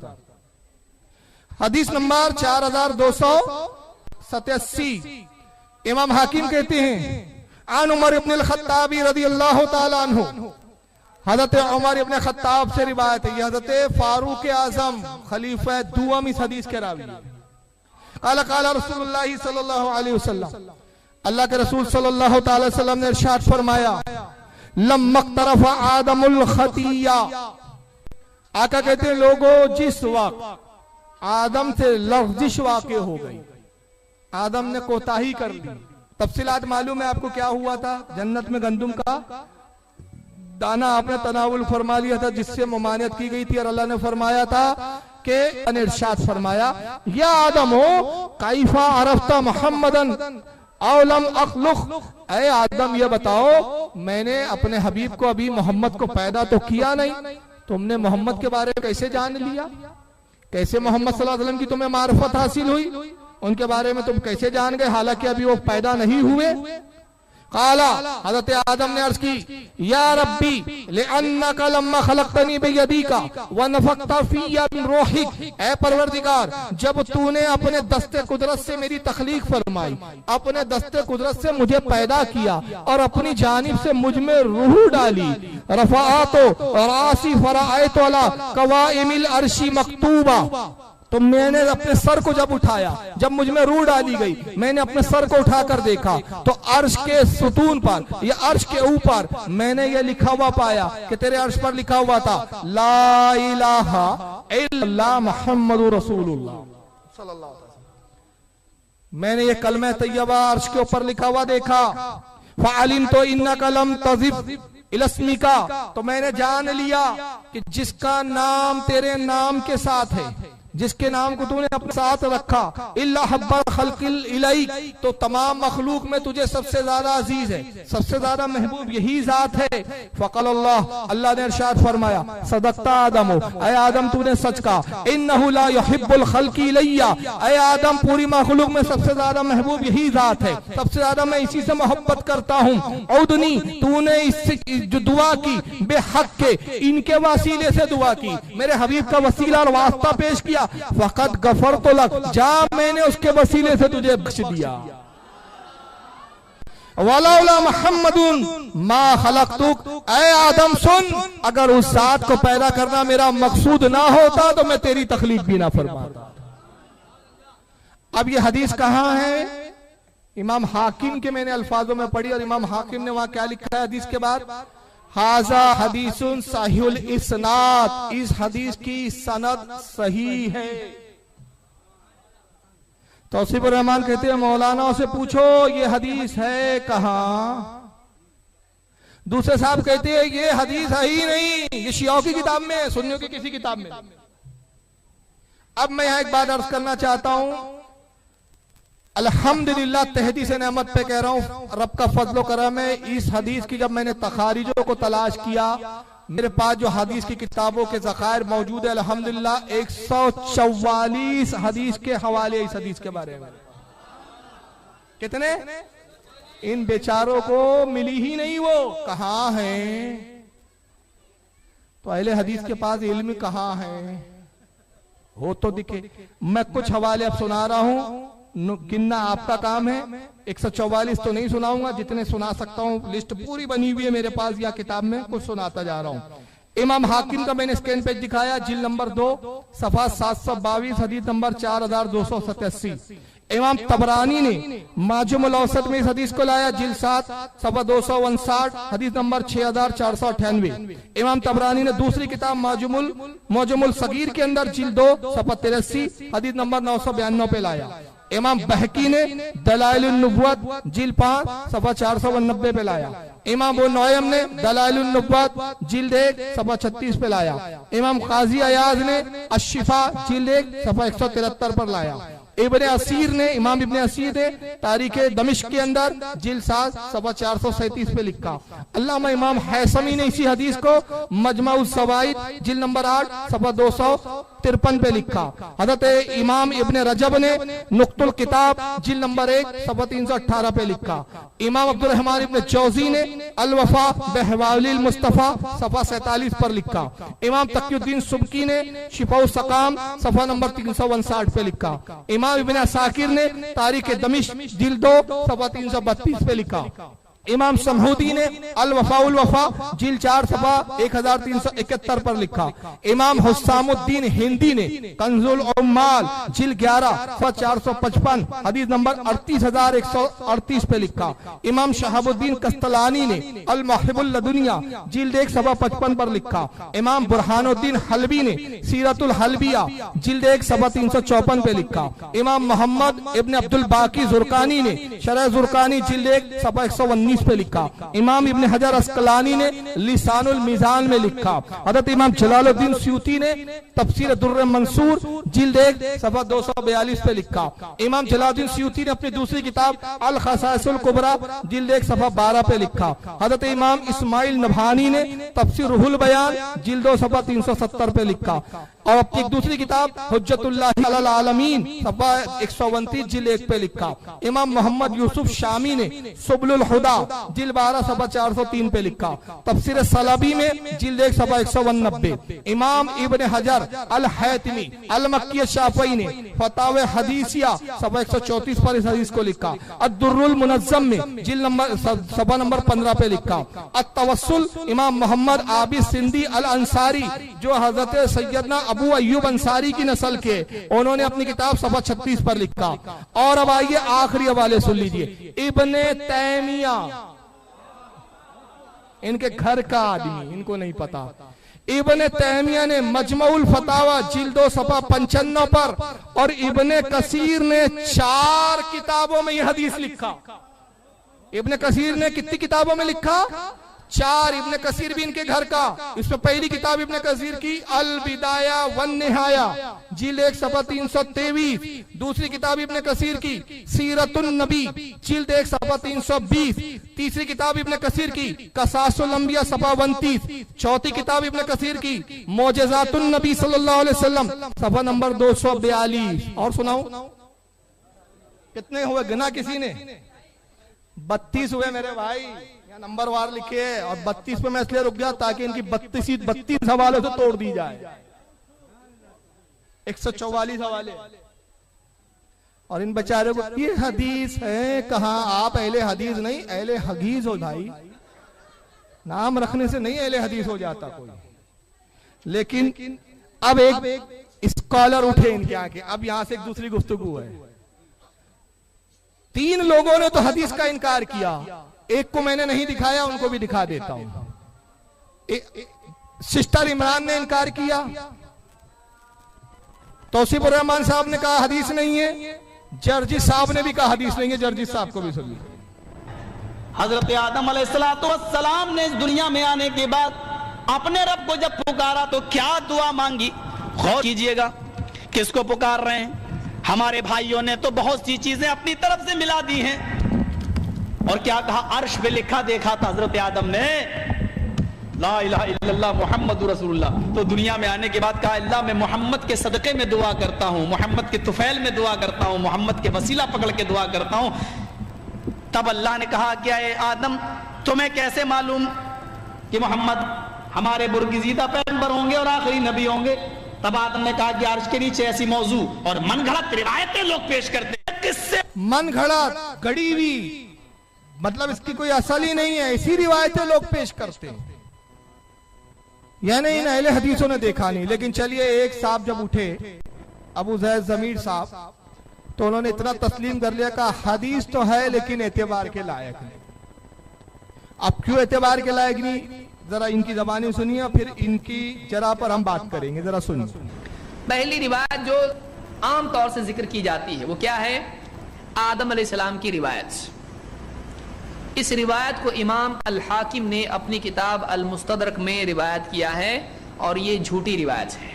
था। हदीस नंबर 4287, इमाम हाकिम कहते हैं आन उमर इब्न अल-खत्ताबी रज़ियल्लाहु ताला अन्हु, हज़रत उमर इब्न खत्ताब से रिवायत है, हज़रत फारूक आज़म खलीफा दुआम इस हदीस के रावी। क़ाला क़ाला रसूलुल्लाह सल्लल्लाहु अलैहि वसल्लम, अल्लाह के रसूल सल्लल्लाहु अलैहि वसल्लम ने इरशाद फरमाया, लम्मा इक़्तरफ़ आदमुल ख़तिया, आका कहते हैं लोगों जिस वक्त आदम से लग़्ज़िश वाक़े हो गई, आदम ने कोताही कर ली। तफसीलात मालूम है आपको क्या हुआ था। जन्नत में गंदुम का दाना आपने तनावुल फरमा लिया था जिससे ममानियत की गई थी, और अल्लाह ने फरमाया था कि इरशाद फरमाया, या आदम हो कैफा अरफ्ता मुहम्मदन औ लम अखलुक, ऐ आदम ये बताओ मैंने अपने हबीब को अभी मोहम्मद को पैदा तो किया नहीं, तुमने मोहम्मद के बारे में कैसे जान लिया? कैसे मोहम्मद सल्लल्लाहु अलैहि वसल्लम की तुम्हें मार्फत हासिल हुई? उनके बारे में तुम कैसे जान गए हालांकि अभी वो पैदा नहीं हुए? काला, हज़रत आदम ने अर्ज की, या रब्बी लिअन्नका लम्मा खलक़तनी बियदीका व नफ़ख़्ता फ़िय्या मिन रूहिक, ऐ परवरदिगार जब तूने अपने दस्ते कुदरत से मेरी तख्लीक फरमाई, अपने दस्ते कुदरत से मुझे पैदा किया और अपनी जानिब से मुझ में रूह डाली, रफ़अतो रासी फ़रअयतु अला क़वाइमिल अर्शी मक्तूबा, तो मैंने अपने सर को जब उठाया, जब मुझ में रूह डाली गई, मैंने अपने सर को उठाकर देखा तो अर्श के सुतून पर या अर्श के ऊपर मैंने ये लिखा हुआ पाया कि तेरे अर्श पर लिखा हुआ था ला इलाहा इल्लल्लाह मुहम्मदुर रसूलुल्लाह सल्लल्लाहु अलैहि वसल्लम। मैंने ये कलमा तैयबा अर्श के ऊपर लिखा हुआ देखा। फ़अलिम तो इन्नका लम तज़िफ इलस्मिका, तो मैंने जान लिया कि जिसका नाम तेरे नाम के साथ है, जिसके नाम को तूने अपने साथ रखा, इल्ला हब्बल खल्किल इलैक, तो तमाम मखलूक में तुझे सबसे ज्यादा अजीज है, सबसे ज्यादा महबूब यही जात है। फ़क़ल अल्लाह, अल्लाह ने इरशाद फरमाया, सदक़ता आदम, ऐ आदम तूने सच कहा, इन्नहु ला युहिब्बुल खल्की इलैया, ऐ आदम पूरी मखलूक में सबसे ज्यादा महबूब यही जात है, सबसे ज्यादा मैं इसी से मोहब्बत करता हूँ। औदनी, तूने इससे जो दुआ की बेहक के, इनके वसीले से दुआ की, मेरे हबीब का वसीला और वास्ता पेश किया, फ़क़द गफ़रतु लक, जा मैंने उसके वसीले से तुझे बख्श दिया। वलौला मुहम्मदुन मा खलक़तुक, ऐ आदम सुन, अगर उस जात को पैदा करना मेरा मकसूद ना होता तो मैं तेरी तख्लीक भी ना फरमाता। अब ये हदीस कहाँ है? इमाम हाकिम के मैंने अल्फाजों में पढ़ी, और इमाम हाकिम ने वहां क्या लिखा है हदीस के बाद, हाजा हदीसुन सहीहुल इस्नाद, इस हदीस की सनद सही है। तौसीफ रहमान कहते हैं मौलाना से पूछो ये हदीस है कहाँ? दूसरे साहब कहते हैं ये हदीस है ही नहीं, ये शियाओं की किताब में है, सुन्नियों की किसी किताब में। अब मैं यहां एक बात अर्ज करना चाहता हूं, अल्हम्दुलिल्लाह तहदी से नेमत पे कह रहा हूँ, रब का फजल करम है। इस हदीस की जब मैंने तखारिजों को तलाश किया, मेरे पास जो हदीस की किताबों के ज़खायर मौजूद है, अल्हम्दुलिल्लाह 144 हदीस के हवाले इस हदीस के बारे में। कितने? इन बेचारों को मिली ही नहीं, वो कहाँ है? तो अहले हदीस के पास इल्म कहाँ है? हो तो दिखे। मैं कुछ हवाले अब सुना रहा हूँ, गिनना आपका काम है। 144 तो नहीं सुनाऊंगा, जितने सुना सकता हूँ, लिस्ट पूरी बनी हुई है मेरे पास या किताब में, कुछ सुनाता जा रहा हूँ। इमाम हाकिम का मैंने स्कैन पेज दिखाया, जिल नंबर 2 सफा 722, हदीस नंबर 4287। इमाम तबरानी ने माजुमुल औसत में इस हदीस को लाया, जिल 7 सफा 259, हदीस नंबर 6498। इमाम तबरानी ने दूसरी किताब माजुमुल सगीर के अंदर जिल 2 सफा 83, हदीस नंबर 992 पे लाया। इमाम बहकी ने दलाइलुन नुबुव्वत जिल 5 सफा 490 पे लाया। इमाम अबू नौयम ने दलाइलुन नुबुव्वत जिल्द 1 सफा 36 पे लाया। इमाम काजी अयाज ने अशिफा जिल्द 1 सफा 173 पर लाया। इब्ने असीर ने, इमाम इब्ने असीर ने तारीख दमिश्क के अंदर जिल 7 सफा 437 पे लिखा। अल्लामा इमाम हैसमी ने इसी हदीस को मजमाउस सवाइद जिल नंबर 8 सफा 200 53 पे लिखा। हजरत इमाम इब्न रजब ने नुक्तुल किताब जिल नंबर 1 सफ़ा 318 पे लिखा। इमाम अब्दुल रहमान इब्न जौजी ने अल वफा बहवालिल मुस्तफा सफ़ा 47 पर लिखा। इमाम तकीउद्दीन सुबकी ने शिफाउ सकाम सफ़ा नंबर 359 पे लिखा। इमाम इब्न असाकिर ने तारीख दमिश्क जिल 2 सफ़ा 332 पे लिखा। इमाम समहूदी ने अल वफाउल वफा जिल 4 सफ़ा 1371 पर लिखा। इमाम हुस्सामुद्दीन हिंदी ने कंजुल उम्माल जिल 11 सफ़ा 455 हदीस नंबर 38138 पे लिखा। इमाम शहाबुद्दीन कस्तलानी ने अल महबुल लदुनिया जिल 1 सफ़ा 55 पर लिखा। इमाम बुरहानुद्दीन हलबी ने सीरतुल हलबिया जिल 1 सफ़ा 354 पे लिखा। इमाम मोहम्मद इब्न अब्दुल बाकी जुरकानी ने शरह जुरकानी जिल 1 सफ़ा 119 पे लिखा। इमाम इब्न हजर अस्कलानी ने लिसानुल मीज़ान में लिखा। हज़रत इमाम जलालुद्दीन स्यूती ने तफसीर दुर्र मंसूर जिल्द 1 सफ़ा 242 पे लिखा। इमाम जलालुद्दीन स्यूती ने अपनी दूसरी किताब अल खसाइसुल कुबरा जिल्द 1 सफ़ा 12 पे लिखा। हज़रत इमाम इस्माइल नभानी ने तफसीर रुहुल बयान जिल्द 2 सफ़ा 370 पे लिखा। और अपनी दूसरी किताब हुज्जतुल्लाह अलल आलमीन सफ़ा 129 जिल्द 1 पे लिखा। इमाम मोहम्मद यूसुफ शामी ने सुबुलुल हुदा जिल्द 12 सफ़ा 403 पे लिखा। तफसीर सलाबी में जिल्द 1 सफ़ा 190। इमाम इब्न हजर अल हैतमी अल मक्की शाफई ने फतावे हदीसिया सफ़ा 134 पर इस हदीस को लिखा। अद-दुर्रुल मुनज़्ज़म में जिल्द नंबर सफ़ा नंबर 15 पे लिखा। अत-तवस्सुल इमाम मोहम्मद आबिद सिंधी अल अंसारी जो हजरत सैयदना अबू अय्यूब अंसारी की नस्ल के, उन्होंने अपनी किताब सफ़ा 36 पर लिखा। और अब आइए आखिरी हवाले सुन लीजिए। इब्ने तैमिया, इनके घर का आदमी, इनको नहीं पता। इब्ने तैमिया ने मजमुउल फतावा जिल्द 2 सफ़ा 55 पर और इब्ने कसीर ने 4 किताबों में यह हदीस लिखा। इब्ने कसीर ने कितनी किताबों में लिखा? 4। इब्ने कसीर भी इनके घर का। इसमें पहली किताब इब्ने कसीर की अल बिदाया वन निहाया जिल्द 1 सफ़ा 323। दूसरी किताब इब्ने कसीर की सीरतुन नबी जिल्द 1 सफ़ा 320। तीसरी किताब इब्ने कसीर की कसासुल अंबिया सफ़ा 29। चौथी किताब इब्ने कसीर की मोजज़ातुन नबी सल्लल्लाहु अलैहि वसल्लम सफ़ा नंबर 242। और सुनाऊं कितने हुए? गिना किसी ने? 32 हुए मेरे भाई। नंबर वार लिखे और 32 पे मैं इसलिए रुक गया ताकि इनकी 32 हवालों से तोड़ दी जाए। 144 हवाले और इन बेचारे को ये हदीस है कहाँ? आप अहले हदीस नहीं, अहले हगीज हो भाई। नाम रखने से नहीं अहले हदीस हो जाता कोई। लेकिन अब एक स्कॉलर उठे इनके आगे। अब यहां से एक दूसरी गुफ्तगू है। 3 लोगों ने तो हदीस का इनकार किया, एक को मैंने नहीं दिखाया, उनको भी दिखा देता हूं। सिस्टर इमरान ने इनकार किया, तौसीफुर रहमान साहब ने कहा हदीस नहीं है, जर्जी साहब ने भी कहा हदीस नहीं है। जर्जी साहब को भी सुनिए। हजरत आदम अलैहिस्सलाम ने इस दुनिया में आने के बाद अपने रब को जब पुकारा तो क्या दुआ मांगी? गौर कीजिएगा किसको पुकार रहे हैं। हमारे भाइयों ने तो बहुत सी चीजें अपनी तरफ से मिला दी हैं। और क्या कहा? अर्श पे लिखा देखा था हजरत आदम ने ला इलाहा इल्लल्लाह मुहम्मदुर रसूलुल्लाह। तो दुनिया में आने के बाद कहा अल्लाह मैं मोहम्मद के सदक़े में दुआ करता हूँ, मोहम्मद के तुफैल में दुआ करता हूँ, मोहम्मद के वसीला पकड़ के दुआ करता हूँ। तब अल्लाह ने कहा क्या है आदम तुम्हें कैसे मालूम कि मोहम्मद हमारे बुर्गिज़ीदा पैगंबर होंगे और आखिरी नबी होंगे? तब आदम ने कहा कि अर्श के नीचे ऐसी मौजू और मनगढ़ंत रिवायतें लोग पेश करते हैं। किससे? मनगढ़ंत, गढ़ी हुई, मतलब इसकी कोई असल ही नहीं है, इसी रिवायतें लोग पेश करते हैं। यानी इन अहले हदीसों ने देखा नहीं। लेकिन चलिए, एक साहब जब उठे अबू ज़ैद ज़मीर साहब, तो उन्होंने इतना तस्लीम कर लिया कहा हदीस तो है लेकिन एतबार के लायक नहीं। अब क्यों एतबार के लायक नहीं? जरा इनकी जबानी सुनिए, फिर इनकी जरा पर हम बात करेंगे। जरा सुनिए। पहली रिवायत जो आम तौर से जिक्र की जाती है वो क्या है? आदम अलैहिस्सलाम की रिवायत। इस रिवायत को इमाम अल हाकिम ने अपनी किताब अल मुस्तदरक में रिवायत किया है और ये झूठी रिवायत है,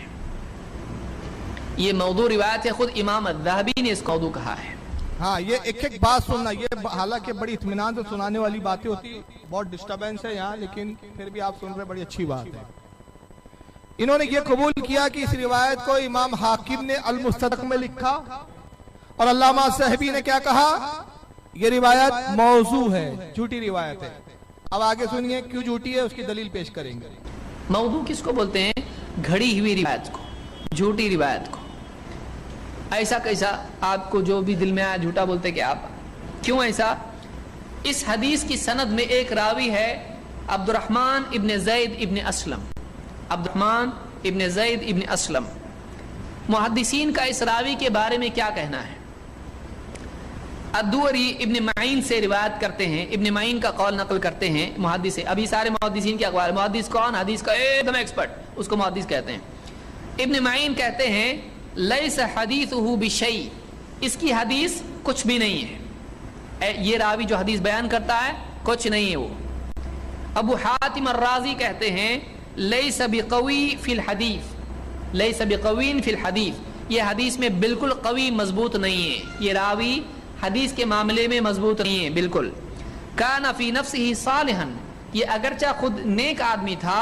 ये मौदू रिवायत है। खुद इमाम अज़्ज़हबी ने इसको मौदू कहा है। हाँ, ये एक एक बात सुनना, ये हालांकि बड़ी इत्मीनान से सुनाने वाली बातें होती है, बहुत डिस्टर्बेंस है यहाँ, लेकिन फिर भी आप सुन रहे, बड़ी अच्छी बात है। इन्होंने ये कबूल किया कि इस रिवायत को इमाम हाकिम ने अल मुस्तदरक में लिखा, और अल्लामा सहबी ने क्या कहा, ये रिवायत मौजू है, झूठी रिवायत है। अब आगे सुनिए क्यों झूठी है, उसकी दलील पेश करेंगे। मौदू किसको बोलते हैं? घड़ी हुई रिवायत को, झूठी रिवायत को। ऐसा कैसा? आपको जो भी दिल में आया झूठा बोलते क्या आप? क्यों ऐसा? इस हदीस की सनद में एक रावी है अब्दुर्रहमान इब्ने ज़ैद इब्ने अस्लम। अब्दुर्रहमान इब्ने ज़ैद इब्ने अस्लम। मुहद्दिसीन का इस रावी के बारे में क्या कहना है? अद्दुअरी इब्ने माइन से रिवायत करते हैं, इब्ने माइन का कौल नकल करते हैं मुहद्दिस। अभी सारे मुहद्दिसीन के अखबार, मुहद्दिस कौन? हदीस का एकदम एक्सपर्ट, उसको मुहद्दिस कहते हैं। इब्ने माइन कहते हैं लैस हदीसुहु बिशै, इसकी हदीस कुछ भी नहीं है। ये रावी जो हदीस बयान करता है कुछ नहीं है वो। अबू हातिम अर्राजी कहते हैं लैस बिक़वी फिल हदीस, लैस बिक़वीन फिल हदीस, ये हदीस में बिल्कुल कवी मजबूत नहीं है, ये रावी हदीस के मामले में मजबूत नहीं है बिल्कुल। काना फी नफ्सिही सालिहन, ये अगरचा खुद नेक आदमी था,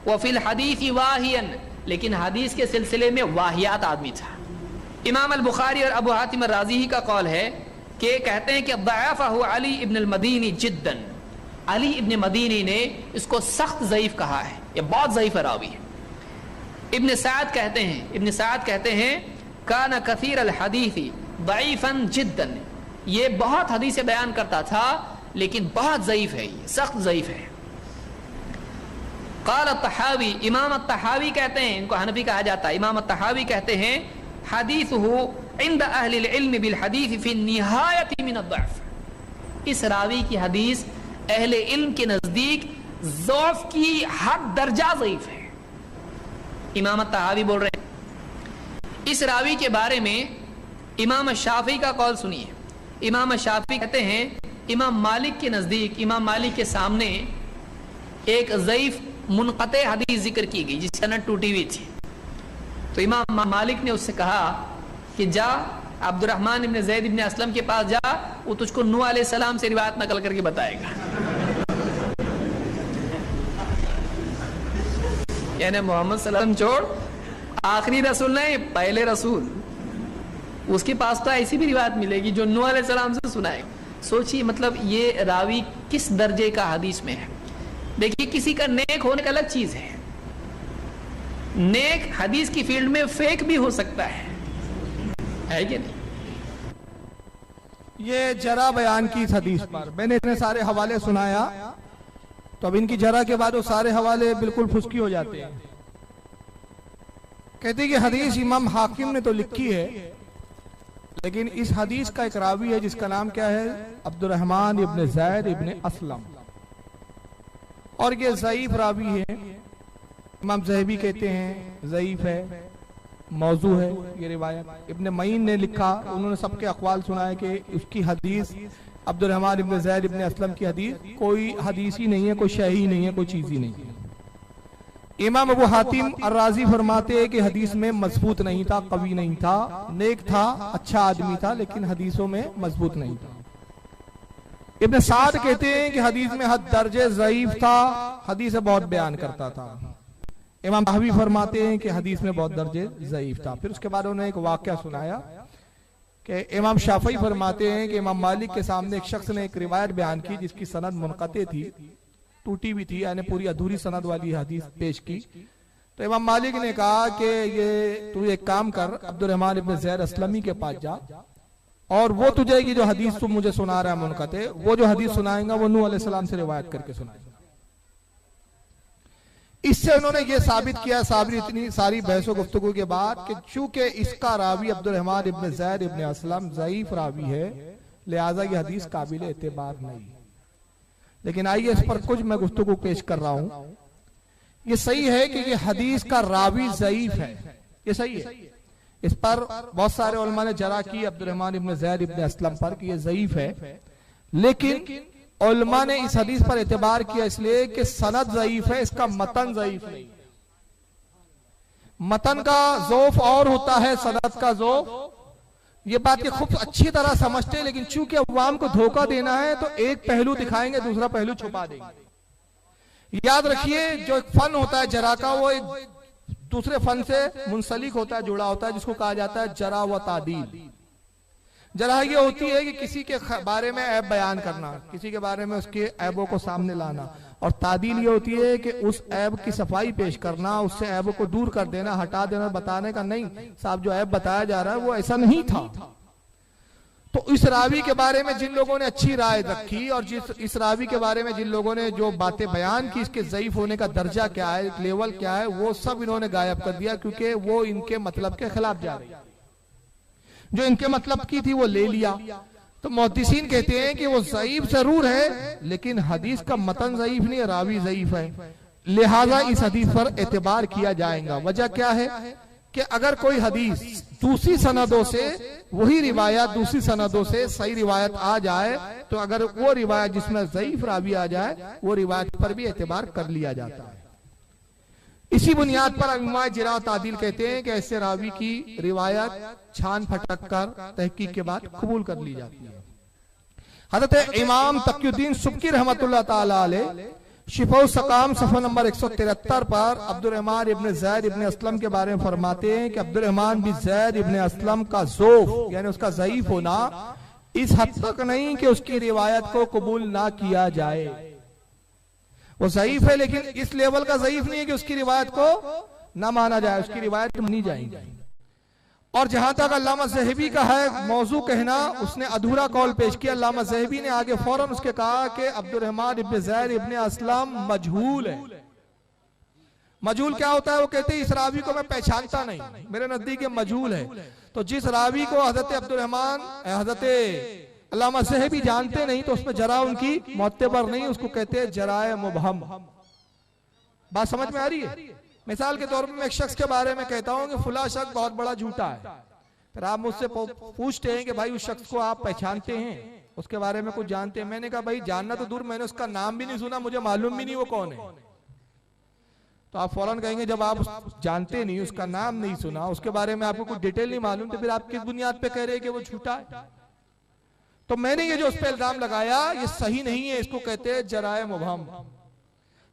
व फिल हदीस वाहियन, लेकिन हदीस के सिलसिले में वाहियात आदमी था। इमाम अल बुखारी और अबू हातिम राज़ी का कौल है कि कहते हैं कि दअफ़हु अली इब्न अल मदीनी जिद्दन, अली इब्न मदीनी ने इसको सख्त ज़ईफ़ कहा है, ये बहुत ज़ईफ़ रावी है। इब्न साद कहते हैं काना कसीर अल हदीसी दईफन जिद्दन, ये बहुत हदीसें बयान करता था लेकिन बहुत ज़ईफ़ है, ये सख्त ज़ईफ़ है। क़ाल तहावी, इमाम तहावी कहते हैं, इनको हनफी कहा जाता है, इमाम तहावी कहते हैं हदीसुहु इंद अहलिल इल्म बिल हदीस फी निहायति मिन अद-दअफ़, इस रावी की हदीस अहले इल्म के नजदीक ज़ौफ़ की हद दर्जा ज़ईफ़ है। इमाम तहावी बोल रहे हैं। इस रावी के बारे में इमाम शाफी का कौल सुनिए। इमाम शाफी कहते हैं इमाम मालिक के नजदीक, इमाम मालिक के सामने एक ज़ईफ़ मुनक़ते हदीस जिक्र की गई जिसकी सनद टूटी हुई थी, तो इमाम मालिक ने उससे कहा कि जा अब्दुर्रहमान इब्न ज़ैद इब्न अस्लम के पास जा, वो तुझको नूह अलैहिस्सलाम से रिवायत नकल करके बताएगा। यानी मोहम्मद सल्लल्लाहु अलैहि वसल्लम छोड़, आखिरी रसूल नहीं, पहले रसूल, उसके पास तो ऐसी भी रिवायत मिलेगी जो नूह अलैहिस्सलाम से सुनाए। सोचिए मतलब ये रावी किस दर्जे का हदीस में है। देखिए किसी का नेक होने का अलग चीज है, नेक हदीस की फील्ड में फेक भी हो सकता है कि नहीं? ये जरा बयान की इस हदीस पर मैंने इतने सारे हवाले सुनाया, तो अब इनकी जरा के बाद वो सारे हवाले बिल्कुल फुसकी हो जाते हैं। कहते हैं कि हदीस इमाम हाकिम ने तो लिखी है, लेकिन इस हदीस का एक रावी है जिसका नाम क्या है, अब्दुर्रहमान इब्न ज़ैद इब्न अस्लम, और ये ज़ईफ़ रावी है। इमाम ज़हबी कहते हैं ज़ईफ़ है, मौजू है ये रिवायत। इब्न मईन ने लिखा, उन्होंने सबके अक़वाल सुनाए कि उसकी हदीस अब्दुर्रहमान इब्न ज़ैद इब्न अस्लम की हदीस कोई हदीस ही नहीं है, कोई शय ही नहीं है, कोई चीज़ ही नहीं है। इमाम अबू हातिम अर्राज़ी फरमाते हैं कि हदीस में मजबूत नहीं था, कवी नहीं था, नेक था, अच्छा आदमी था, लेकिन हदीसों में मजबूत नहीं था। इब्न साद कहते हैं कि हदीस में हद दर्जे ज़ईफ़ था, हदीस बहुत बयान करता था। इमाम तहावी फरमाते हैं कि हदीस में बहुत दर्जे ज़ईफ़ था। फिर उसके बाद उन्होंने एक वाक़या सुनाया कि इमाम शाफ़ी फरमाते हैं कि इमाम मालिक के सामने एक शख्स ने एक रिवायत बयान की जिसकी सनद मुनक़ते थी, टूटी भी थी, यानी पूरी अधूरी सनद वाली हदीस पेश की। तो इमाम मालिक ने कहा कि ये तू एक काम कर, अब्दुर्रहमान इब्न ज़ैद अस्लमी के पास जा, और वो तुझे ये जो हदीस तुम मुझे सुना रहा है मुनक़ते, वो जो हदीस सुनाएगा वो नूह अलैहिस्सलाम से रिवायत करके सुनाएगा। इससे उन्होंने ये साबित किया, साबिर इतनी सारी बहसो गुफ्तगू के बाद, कि चूंकि इसका रावी अब्दुर्रहमान इब्न ज़ैद इब्न अस्लम ज़ईफ़ रावी है, लिहाजा ये हदीस काबिल एतबार नहीं। लेकिन आइए इस पर कुछ मैं गुफ्तगू पेश कर रहा हूं। ये सही है कि ये हदीस का रावी ज़ईफ़ है, ये सही है। इस पर बहुत सारे उलमा ने जरा की अब्दुर्रहमान इब्न ज़ैद इब्न अस्लम पर कि ये ज़ईफ़ है, लेकिन उलमा ने इस हदीस पर एतबार किया इसलिए कि सनद ज़ईफ़ है, इसका मतन ज़ईफ़ नहीं। मतन का ज़ौफ़ और होता है, सनद का ज़ौफ़, ये बात ये खूब अच्छी तरह समझते हैं, लेकिन चूंकि अवाम को धोखा देना है तो एक पहलू दिखाएंगे, दूसरा पहलू छुपा देंगे। याद रखिए जो एक फन होता है जरा का, वो एक दूसरे फन से मुंसलिक होता है, जुड़ा होता है, जिसको कहा जाता है जरा व तादील। जरा ये होती है कि किसी के बारे में ऐब बयान करना, किसी के बारे में उसके ऐबों को सामने लाना, और तादील ये होती है कि उस ऐब की सफाई पेश करना, उससे ऐबों को दूर कर देना, हटा देना, बताने का नहीं साहब जो ऐब बताया जा रहा है वो ऐसा नहीं था। तो इस रावी के बारे में जिन लोगों ने अच्छी राय रखी और इस रावी के बारे में जिन लोगों ने जो बातें बयान की, इसके ज़ईफ होने का दर्जा क्या है, लेवल क्या है, वो सब इन्होंने गायब कर दिया, क्योंकि वो इनके मतलब के खिलाफ जा रही है। जो इनके मतलब की थी वो ले लिया। तो मुहद्दिसीन कहते हैं कि वो ज़ईफ जरूर है, लेकिन हदीस का मतन ज़ईफ नहीं है, रावी ज़ईफ है, लिहाजा इस हदीस पर एतबार किया जाएगा। वजह क्या है कि अगर कोई हदीस दूसरी सनदों से, वही रिवायत दूसरी सनदों से सही रिवायत आ जाए, तो अगर वो रिवायत जिसमें ज़ईफ रावी आ जाए, वो रिवायत पर भी एतबार कर लिया जाता है। इसी बुनियाद पर अइम्मा जिरा तादील कहते हैं कि ऐसे रावी की रिवायत छान फटक कर तहकीक के बाद कबूल कर ली जाती है। हज़रत इमाम तक़ियुद्दीन सुब्की रहमतुल्लाह ताला अलैह शिफा सकाम सफ़ा नंबर 173 पर अब्दुर्रहमान इब्न ज़ैद इब्न असलम के बारे में फरमाते हैं कि अब्दुर्रहमान बिन ज़ैद इब्न असलम का ज़ोफ यानी उसका ज़ईफ होना इस हद तक नहीं कि उसकी रिवायत को कबूल ना किया जाए। वो ज़ईफ है, लेकिन इस लेवल का ज़ईफ नहीं है कि उसकी रिवायत को ना माना जाए, उसकी रिवायत मानी जाएगी। और जहां तक अल्लामा ज़हबी का है मौजू कहना, उसने अधूरा कौल पेश किया। अल्लामा ज़हबी ने आगे फौरन उसके कहा कि अब्दुर्रहमान इब्न ज़ैद इब्न असलम मजहूल है। मजहूल क्या होता है? वो कहते हैं इस रावी को मैं पहचानता नहीं, मेरे नजदीक मजहूल है। तो जिस रावी को हज़रत अब्दुर्रहमान हज़रत अल्लामा ज़हबी जानते नहीं, तो उसमें जरा उनकी मोतबर नहीं, उसको कहते हैं जराए मुबहम। बात समझ में आ रही है? मिसाल के तौर पर मैं एक शख्स के बारे में कहता हूं कि फुला शख्स बहुत बड़ा झूठा है, फिर आप मुझसे पूछते हैं कि भाई उस शख्स को आप पहचानते हैं, उसके बारे में कुछ जानते हैं? मैंने कहा भाई जानना तो दूर, मैंने उसका नाम भी नहीं सुना, मुझे मालूम भी नहीं वो कौन है। तो आप फौरन कहेंगे जब आप जानते नहीं, उसका नाम नहीं सुना, उसके बारे में आपको कुछ डिटेल नहीं मालूम, तो फिर आप किस बुनियाद पे कह रहे हैं कि वो झूठा है? तो मैंने ये जो उस पर इल्जाम लगाया ये सही नहीं है, इसको कहते हैं जराए मुबहम।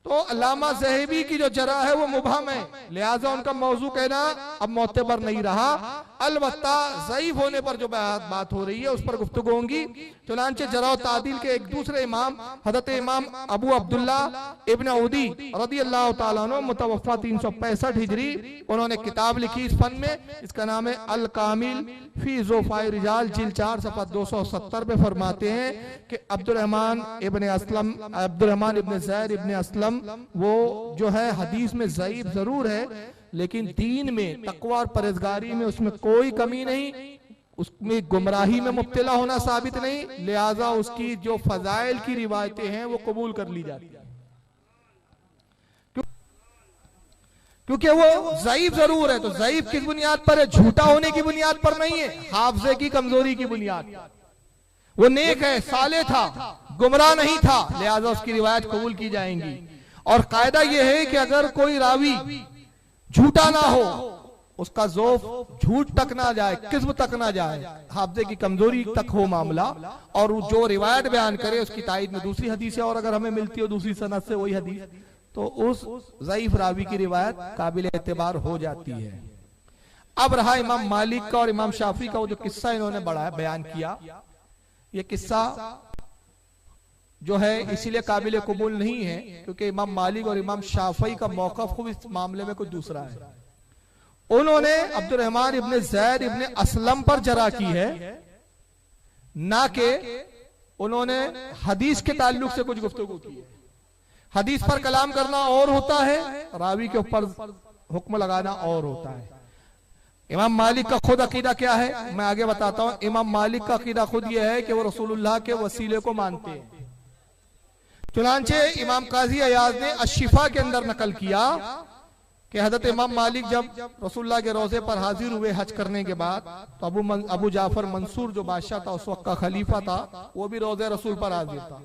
तो अल्लामा ज़हबी की जो जरा है वो मुबहम है, लिहाजा उनका मौजू कहना अब मोतबर नहीं रहा। अलबत्ता ज़ईफ होने पर जो बात हो रही है उस पर गुफ्तगू होंगी। चुनांचे जरा तादील के एक दूसरे इमाम हज़रत इमाम अबू अब्दुल्ला इब्न उदी रज़ियल्लाहु ताला अन्हु मुतवफ़ा 365 हिजरी, उन्होंने किताब लिखी इस फन में, इसका नाम है अल कामिल फी ज़ुफ़ाए रिजाल, जिल्द 4 सफ़ा 270 पे फरमाते हैं कि अब्दुर्रहमान इब्न ज़ैद इब्न असलम वो जो है हदीस में ज़ईफ जरूर है, लेकिन दीन में तक़वा और परहेज़गारी में उसमें कोई कमी नहीं, उसमें गुमराही में मुब्तला होना साबित नहीं, लिहाजा उसकी जो फजाइल की रिवायतें हैं वो कबूल कर ली जाती है, क्योंकि वो ज़ईफ जरूर है। तो ज़ईफ किस बुनियाद पर है? झूठा होने की बुनियाद पर नहीं है, हाफ़ज़े की कमजोरी की बुनियाद। वो नेक है, साले था, गुमराह नहीं था, लिहाजा उसकी रिवायत कबूल की जाएंगी। और कायदा यह है कि अगर कोई रावी झूठा ना हो, उसका ज़ौफ़ झूठ तक ना जाए, किस्म तक ना जाए, हाफ़ज़े की कमजोरी तक हो मामला, और जो रिवायत बयान करे उसकी तायीद में दूसरी हदीस है, और अगर हमें मिलती हो दूसरी सनद से वही हदीस, तो उस ज़ईफ रावी की रिवायत काबिल एतबार हो जाती है। अब रहा इमाम मालिक का और इमाम शाफी का वो जो किस्सा इन्होंने बयान किया, ये किस्सा जो है इसीलिए काबिल कबूल नहीं है क्योंकि इमाम मालिक और इमाम शाफी का मौक़िफ़ खुद इस मामले में कुछ दूसरा है। उन्होंने अब्दुर्रहमान इब्न ज़ैद इब्न असलम पर जरा की है, ना कि उन्होंने हदीस के ताल्लुक से कुछ गुफ्तगू की है। हदीस पर कलाम करना और होता है, रावी के ऊपर हुक्म लगाना और होता है। इमाम मालिक का खुद अकीदा क्या है मैं आगे बताता हूं। इमाम मालिक का अकीदा खुद यह है कि वो रसूलुल्लाह के वसीले को मानते हैं। चुनांचे इमाम काजी अयाज ने अशिफा के अंदर नकल किया कि हजरत इमाम मालिक जब रसूलुल्लाह के रोजे पर हाजिर हुए हज करने के बाद, तो अबू जाफर मंसूर जो बादशाह था उस वक्त का खलीफा था, वो भी रोजे रसूल पर हाजिर था।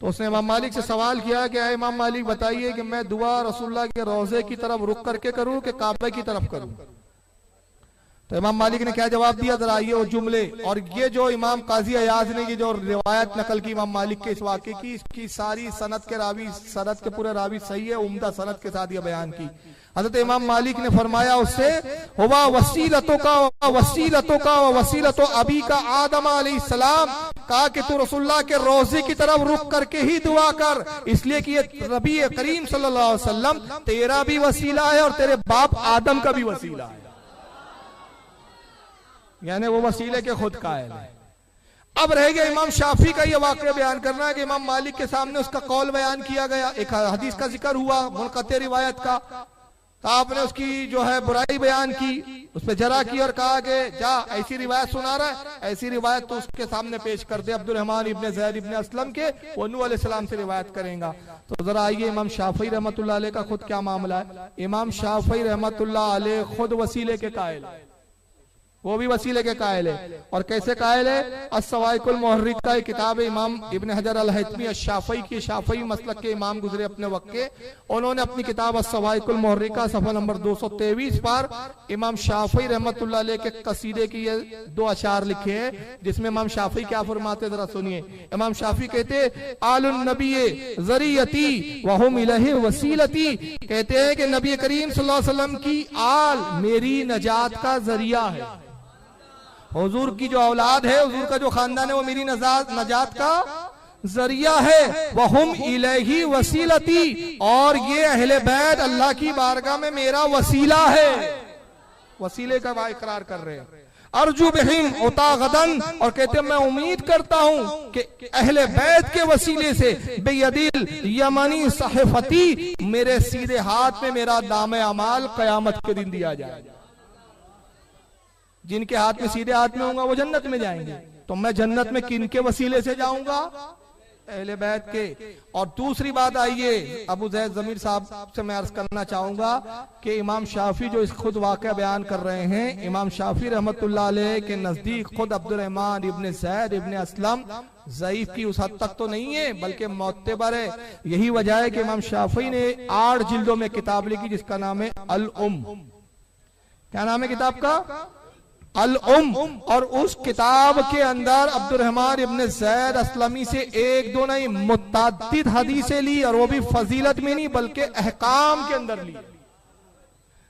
तो उसने इमाम मालिक से सवाल किया कि इमाम मालिक बताइए कि मैं दुआ रसूलुल्लाह के रोजे की तरफ रुक करके करूं कि काबे की तरफ करूं? तो इमाम मालिक ने क्या जवाब दिया, जरा ये वो जुमले और ये जो इमाम काजी अयाज ने ये जो रिवायत नकल की इमाम मालिक के इस वाक़े की, इसकी सारी सनद के पूरे रावी सही है, उम्दा सनद के साथ ये बयान की। हजरत इमाम मालिक ने फरमाया उससे, हुवा वसीलतों का वसीलतो अबी का आदम अलैहिस्सलाम, कहा कि तू रसूलुल्लाह के रोजे की तरफ रुख करके ही दुआ कर, इसलिए कि ये नबी करीम सल्लल्लाहु अलैहि वसल्लम तेरा भी वसीला है और तेरे बाप आदम का भी वसीला है, यानी वो वसीले के खुद कायल है। अब रह गया इमाम शाफी का ये वाक़या बयान करना है कि इमाम मालिक के सामने उसका कौल बयान किया गया, एक हदीस का जिक्र हुआ मुनक़ते रिवायत का, तो आपने उसकी जो है बुराई बयान की, उस पर जरा की और कहा कि जा ऐसी रिवायत सुना रहा है, ऐसी रिवायत तो उसके सामने पेश कर दे, अब्दुर्रहमान इब्ने ज़ैद इब्ने अस्लम के, वो नूह अलैहिस्सलाम से रिवायत करेगा। तो जरा आइए इमाम शाफी रहमतुल्लाह अलैह का खुद क्या मामला है। इमाम शाफी रहमतुल्लाह अलैह खुद वसीले के कायल है, वो भी वसीले के कायल है। और कैसे कायल है? अस्सवाइकुल मुहर्रिका किताब इमाम इब्न हजर अल हैतमी अश-शाफई की, शाफई मसलक के इमाम गुजरे अपने वक्त के, उन्होंने अपनी किताब अस्सवाइकुल मुहर्रिका सफ़ा नंबर 223 पर इमाम शाफई रहमतुल्लाह अलैह के कसीदे की ये 2 अशार लिखे हैं, जिसमें इमाम शाफी क्या फरमाते जरा सुनिए। इमाम शाफी कहते आलुन नबी ज़रियती व हुम इलैहि वसीलती, कहते हैं कि नबी करीम सल्लल्लाहु अलैहि वसल्लम की आल मेरी नजात का जरिया है, हुजूर की जो औलाद है, हुजूर का जो खानदान है, वो मेरी नजात का जरिया है। वहुम इलैहि वसीलती, और ये अहले बैत अल्लाह की बारगाह में मेरा वसीला है, वसीले का इकरार कर रहे हैं। अर्जु बिहिम उता गदन, और कहते मैं उम्मीद करता हूं कि अहले बैत के वसीले से बेयदिल यमनी सहिफती, मेरे सीधे हाथ में मेरा नामे अमाल कयामत के दिन दिया जाए। जिनके हाथ में सीधे हाथ में होगा वो जन्नत में जाएंगे, तो मैं जन्नत में किनके वसीले से जाऊंगा? अहले बैत के। और दूसरी बात आइए अबू ज़ैद ज़मीर साहब से मैं अर्ज करना चाहूंगा कि इमाम शाफी जो इस खुद वाक़या बयान कर रहे हैं, इमाम शाफी रहमतुल्लाह अलैह के नजदीक खुद अब्दुर्रहमान इब्ने ज़ैद इब्ने अस्लम ज़ईफ की उस हद तक तो नहीं है, बल्कि मुअत्तबर है। यही वजह है कि इमाम शाफी ने 8 जिल्दों में किताब लिखी जिसका नाम है अल उम। क्या नाम है किताब का? अल उम। और उस किताब के अंदर अब्दुर्रहमान इब्ने ज़ैद अस्लमी से 1-2 नहीं मुतअद्दिद हदीसें ली, और वो भी फजीलत में नहीं बल्कि अहकाम के अंदर ली,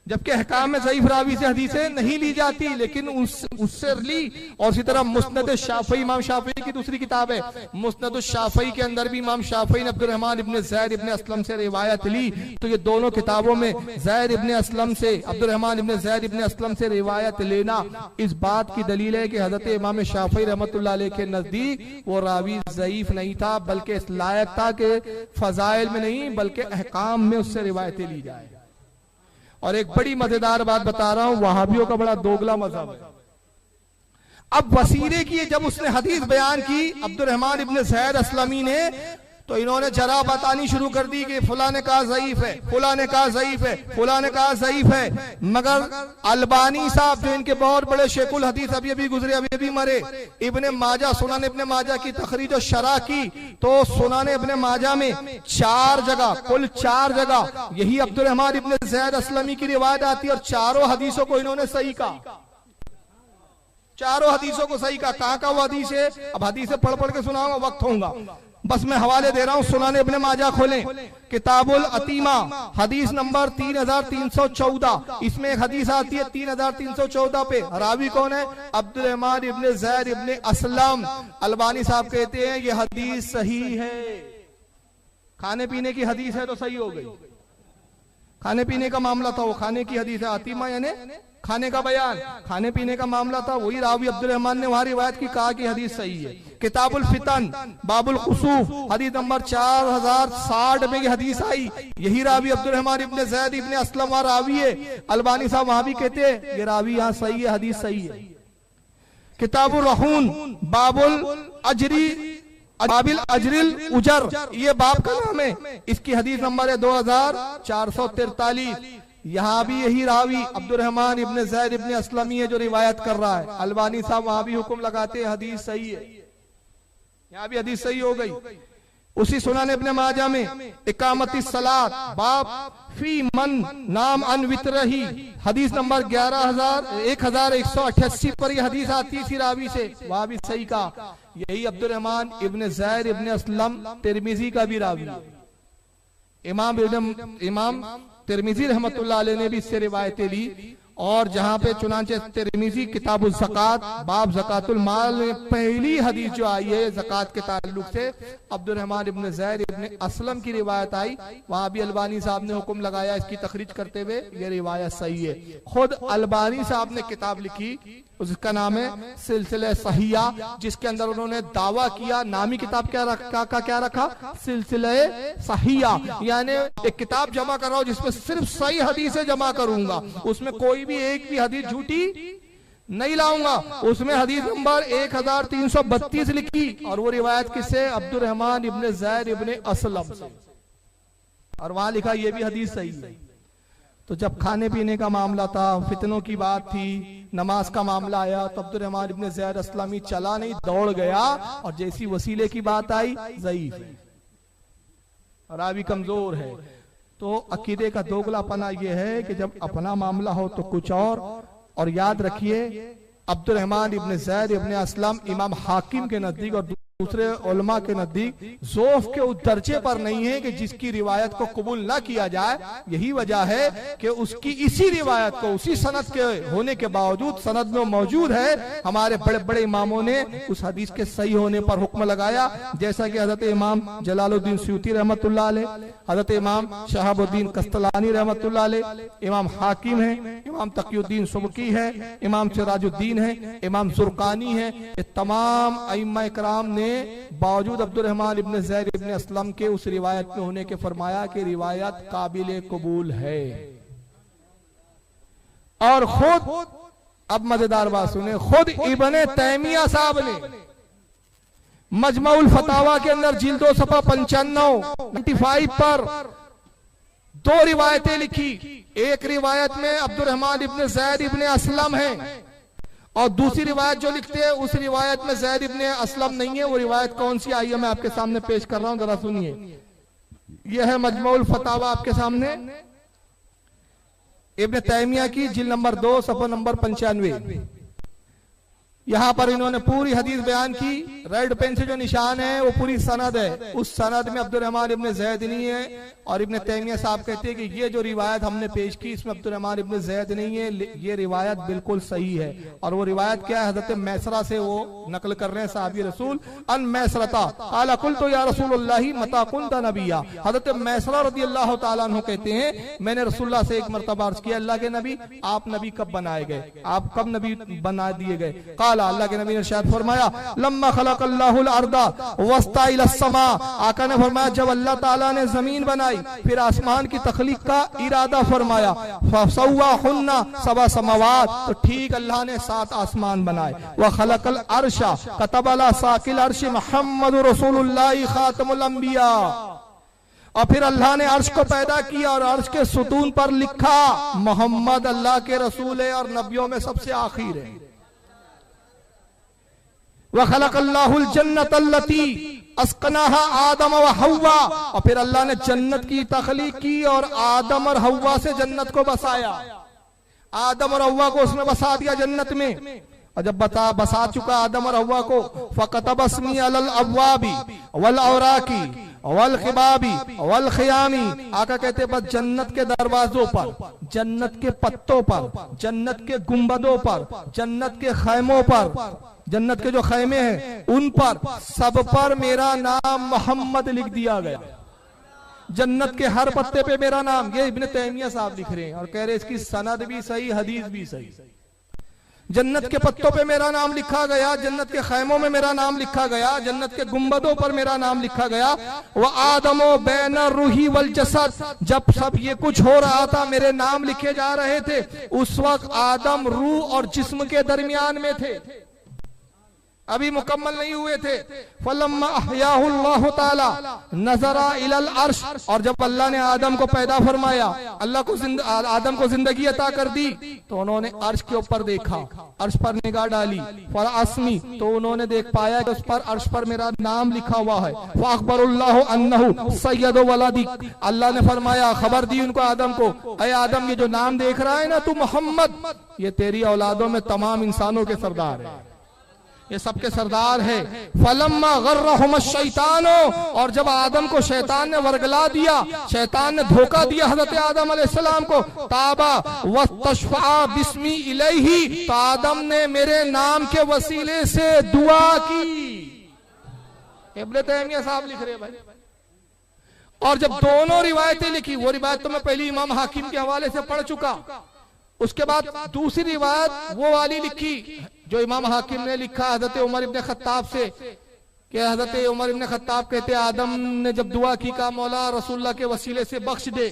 जबकि अहकाम में ज़ईफ रावी से हदीसें नहीं ली जाती, लेकिन उससे ली। और इसी तरह मुस्नद शाफी, इमाम शाफी की दूसरी किताब है मुस्नद शाफी, के अंदर भी इमाम शाफी ने अब्दुर्रहमान इब्ने ज़ैद इब्ने अस्लम से रिवायत ली। तो ये दोनों किताबों में ज़ैद इब्ने अस्लम से, अब्दुर्रहमान इब्ने ज़ैद इब्ने अस्लम से रिवायत लेना इस बात की दलील है कि हज़रत इमाम शाफी रहमतुल्लाह अलैह के नजदीक वो रावी ज़ईफ नहीं था, बल्कि इस लायक था कि फजाइल में नहीं बल्कि अहकाम में उससे रिवायतें ली जाए। और एक बड़ी मजेदार बात बता रहा हूं, वहाबियों का बड़ा दोगला मजहब है। अब वसीले की जब उसने हदीस बयान की अब्दुर्रहमान इब्ने ज़ैद अस्लमी ने, तो इन्होंने जरा बतानी शुरू कर दी कि फुला ने कहा ज़ईफ है, फुला ने कहा ज़ईफ है, फुला ने कहा ज़ईफ है। मगर अलबानी साहब जो इनके बहुत बड़े शेखुल हदीस अभी अभी गुजरे, अभी अभी मरे, इब्ने माजा, सुनान इब्ने माजा की तखरीज और शरह की, तो सुनान इब्ने माजा में 4 जगह, कुल 4 जगह यही अब्दुर्रहमान इब्ने ज़ैद अस्लमी की रिवायत आती है, और चारों हदीसों को इन्होंने सही कहा, चारों हदीसों को सही कहा। कहाँ का वो हदीस है? अब हदीसें पढ़ पढ़ के सुनाऊंगा, वक्त होगा, बस मैं हवाले दे रहा हूं। सुनान इब्ने माजा खोलें, किताबुल अतीमा, हदीस नंबर 3314, इसमें एक हदीस आती है 3314 पे। रावी कौन है? अब्दुर्रहमान इब्ने ज़ैद इब्ने अस्लम। अलबानी साहब कहते हैं ये हदीस सही है। खाने पीने की हदीस है तो सही हो गई, खाने पीने का मामला था, वो खाने की हदीस है। अतीमा यानी खाने का बयान, खाने पीने का मामला था, वही रावी अब्दुर्रहमान ने वहां रिवायत की, कहा कि हदीस सही है। किताबुल फितन बाबुल खुसूफ, हदीस नंबर 4060 में ये हदीस आई, यही रावी अब्दुर्रहमान इब्ने ज़ैद इब्ने अस्लम वहां रावी है। अलबानी साहब वहां भी कहते हैं ये रावी यहाँ सही है, हदीस सही है। किताबुल रहून बाबुल अजरी बाबिल अजरिल उजर, ये बाप का नाम है, इसकी हदीस नंबर है 2443। यहाँ भी यही रावी अब्दुर्रहमान इब्ने ज़ैद इब्ने अस्लमी है जो रिवायत कर रहा है। अलबानी साहब वहां भी हुक्म लगाते हैं हदीस सही है, यहाँ भी हदीस सही हो गई। उसी सुनान इब्ने माजा में इकामती सलात बाप फी मन नाम अनवितरही, हदीस नंबर 1188 पर यह हदीस आती थी रावी से, वहां भी सही कहा। यही अब्दुर्रहमान इब्ने ज़ैद इब्ने अस्लम तिरमिजी का भी रावी है। इमाम तिरमिजी रहमतुल्लाह अलैह ने भी इससे रिवायतें ली। और जहां पे चुनांचे तिरमिजी किताबुल ज़कात बाब ज़कातुल माल में पहली हदीस जो आई है ज़कात के ताल्लुक से अब्दुर्रहमान इब्न ज़ैद इब्न असलम की रिवायत आई, वहां भी अलबानी साहब ने हुक्म लगाया इसकी तखरीज करते हुए ये रिवायत सही है। खुद अलबानी साहब ने किताब लिखी, उसका नाम है सिलसिला सहिया, जिसके अंदर उन्होंने दावा किया, नामी किताब क्या रखा सिलसिला सहिया, यानी एक किताब जमा कर रहा हूं जिसमें सिर्फ सही हदीसें जमा करूंगा, उसमें कोई भी एक भी हदीस झूठी नहीं लाऊंगा। उसमें हदीस नंबर 1332 लिखी और वो रिवायत किससे? अब्दुर्रहमान इब्न ज़ैद इब्न असलम से, और वहां लिखा ये भी हदीस सही है। तो जब खाने पीने का मामला था, फितनों की बात थी, नमाज का मामला आया, तो अब्दुर्रहमान इब्न ज़ैद असलमी चला नहीं, दौड़ गया, और जैसी वसीले की बात आई ज़ईफ है, रावी कमजोर है। तो अकीदे का दोगलापना यह है कि जब अपना मामला हो तो कुछ और याद रखिए अब्दुर्रहमान इब्न ज़ैद इब्न असलम इमाम हाकिम के नजदीक और दूसरे उलमा के नजदीक ज़ौफ़ के उस दर्जे पर नहीं है कि जिसकी रिवायत को कबूल ना किया जाए। यही वजह है कि उसकी इसी रिवायत को उसी सनद के होने के बावजूद सनद में मौजूद है, हमारे बड़े बड़े इमामों ने उस हदीस के सही होने पर हुक्म लगाया, जैसा कि हजरत इमाम जलालुद्दीन सयूती रहमतुल्लाह अलैह, हजरत इमाम शहाबुद्दीन कस्तलानी रहमतुल्लाह अलैह, इमाम हाकिम है, इमाम तकीउद्दीन सुबकी है, इमाम सिराजुद्दीन है, इमाम जुरकानी है, ये तमाम अइम्मा इकराम ने बावजूद अब्दुर्रहमान इब्न ज़ैद इब्न असलम के उस रिवायत में होने के फरमाया कि रिवायत काबिल कबूल है। और खुद, अब मजेदार बात सुने, खुद इब्न तैमिया साहब ने मजमाउल फतावा के अंदर जिल्दो सफा 95 पर 2 रिवायतें लिखी। एक रिवायत में अब्दुर्रहमान इब्न ज़ैद इब्न असलम है, और दूसरी रिवायत जो लिखते हैं उस रिवायत में ज़ैद इब्न असलम नहीं है। वो रिवायत कौन सी आई है मैं आपके सामने पेश कर रहा हूं, जरा सुनिए। यह है मजमुउल फतावा आपके सामने, इब्न तैमिया की जिल्द नंबर 2 सफ़ा नंबर 95। यहां पर इन्होंने पूरी हदीस बयान की, रेड पेन से जो निशान है वो पूरी सनद है, उस सनद में अब्दुर्रहमान इब्न ज़ैद नहीं है। और इब्न तैमिया साहब कहते हैं कि ये जो रिवायत हमने पेश की इसमें अब्दुर्रहमान इब्न ज़ैद नहीं है, ये रिवायत बिल्कुल सही है। और वो रिवायत क्या है? हज़रत मैसरा से वो नकल कर रहे हैं साहबी रसूल, अन मैसरता क़ाला क़ुल्तु या रसूलल्लाह मता कुन्ता नबिय्या। हज़रत मैसरा रज़ियल्लाहु तआला अन्हु कहते हैं मैंने रसूलुल्लाह से एक मरतबा अर्ज़ किया, अल्लाह के नबी आप नबी कब बनाए गए, आप कब नबी बना दिए गए? क़ाला, अल्लाह के नबी ने इरशाद फरमाया, लम्मा खलक़ल्लाहुल अर्दा वस्ता इलस समा, आका ने फरमाया जब अल्लाह ताला ने जमीन बनाई फिर आसमान की तख्लीक का इरादा फरमाया, फसव्वाहुन्ना सबा समावात, तो ठीक अल्लाह ने 7 आसमान बनाए। व खलक़ल अर्शा कतबला साकिल अर्श मुहम्मदुर रसूलुल्लाह खातमुल अंबिया, और फिर अल्लाह ने अर्श को पैदा किया और अर्श के सुतून पर लिखा मोहम्मद अल्लाह के रसूल है और नबियों में सबसे आखिर है। व खलक़ल्लाहुल जन्नत अल्लती अस्कनाहा आदम व हव्वा, और फिर अल्लाह ने जन्नत की तख्लीक की और आदम और हव्वा से जन्नत को बसाया, आदम और हव्वा को उसमें बसा दिया जन्नत में। और जब बसा चुका आदम और हव्वा को, फ़कतब अस्मी अलल अब्वाबी वल औराकी वल खिबाबी वल खियामी, आका कहते बस जन्नत के दरवाजों पर, जन्नत के पत्तों पर, जन्नत के गुंबदों पर, जन्नत के खैमों पर, जन्नत के जो खैमे हैं उन पर सब पर मेरा नाम मोहम्मद लिख दिया गया। जन्नत के हर पत्ते पे मेरा नाम, ये इब्न तैमिया साहब लिख रहे हैं और कह रहे इसकी सनद भी सही, हदीस भी सही। जन्नत के पत्तों पे मेरा नाम लिखा गया, जन्नत के खैमों में मेरा नाम लिखा गया, जन्नत के गुंबदों पर मेरा नाम लिखा गया। वह आदमो बैना रूही वल जसद, जब सब ये कुछ हो रहा था मेरे नाम लिखे जा रहे थे, उस वक्त आदम रूह और जिस्म के दरमियान में थे, अभी मुकम्मल नहीं हुए थे। फलम्मा अहयाहुल्लाहु ताला नजरा इलल अर्श, और जब अल्लाह ने आदम को पैदा फरमाया, अल्लाह को आदम को जिंदगी अता कर दी, तो उन्होंने अर्श के ऊपर देखा, अर्श पर निगाह डाली, फरअस्मी, तो उन्होंने देख पाया कि उस पर अर्श पर मेरा नाम लिखा हुआ है। फअखबरुल्लाहु अन्नहु सय्यदु वलादी, अल्लाह ने फरमाया, खबर दी उनको आदम को, अय आदम ये जो नाम देख रहा है ना तू मोहम्मद, ये तेरी औलादों में तमाम इंसानों के सरदार है। ये सबके सरदार है। फलम्मा गर्रहुम शैतानो, और जब आदम को शैतान ने वर्गला दिया, शैतान ने धोखा दिया हजरत आदम अलैहिस्सलाम को, ताबा वस्तशफा बिस्मी इलैहि, तो आदम ने मेरे नाम के वसीले से दुआ की। इब्न तैमिया साहब लिख रहे भाई। और जब दोनों रिवायतें लिखी, वो रिवायत तो मैं पहले इमाम हाकिम के हवाले से पढ़ चुका, उसके बाद दूसरी रिवायत वो वाली लिखी जो इमाम हाकिम ने लिखा हजरत उमर इब्न खत्ताब से, कि हजरत उमर इब्न खत्ताब कहते आदम ने जब दुआ की का मौला रसूलुल्लाह के वसीले से बख्श दे।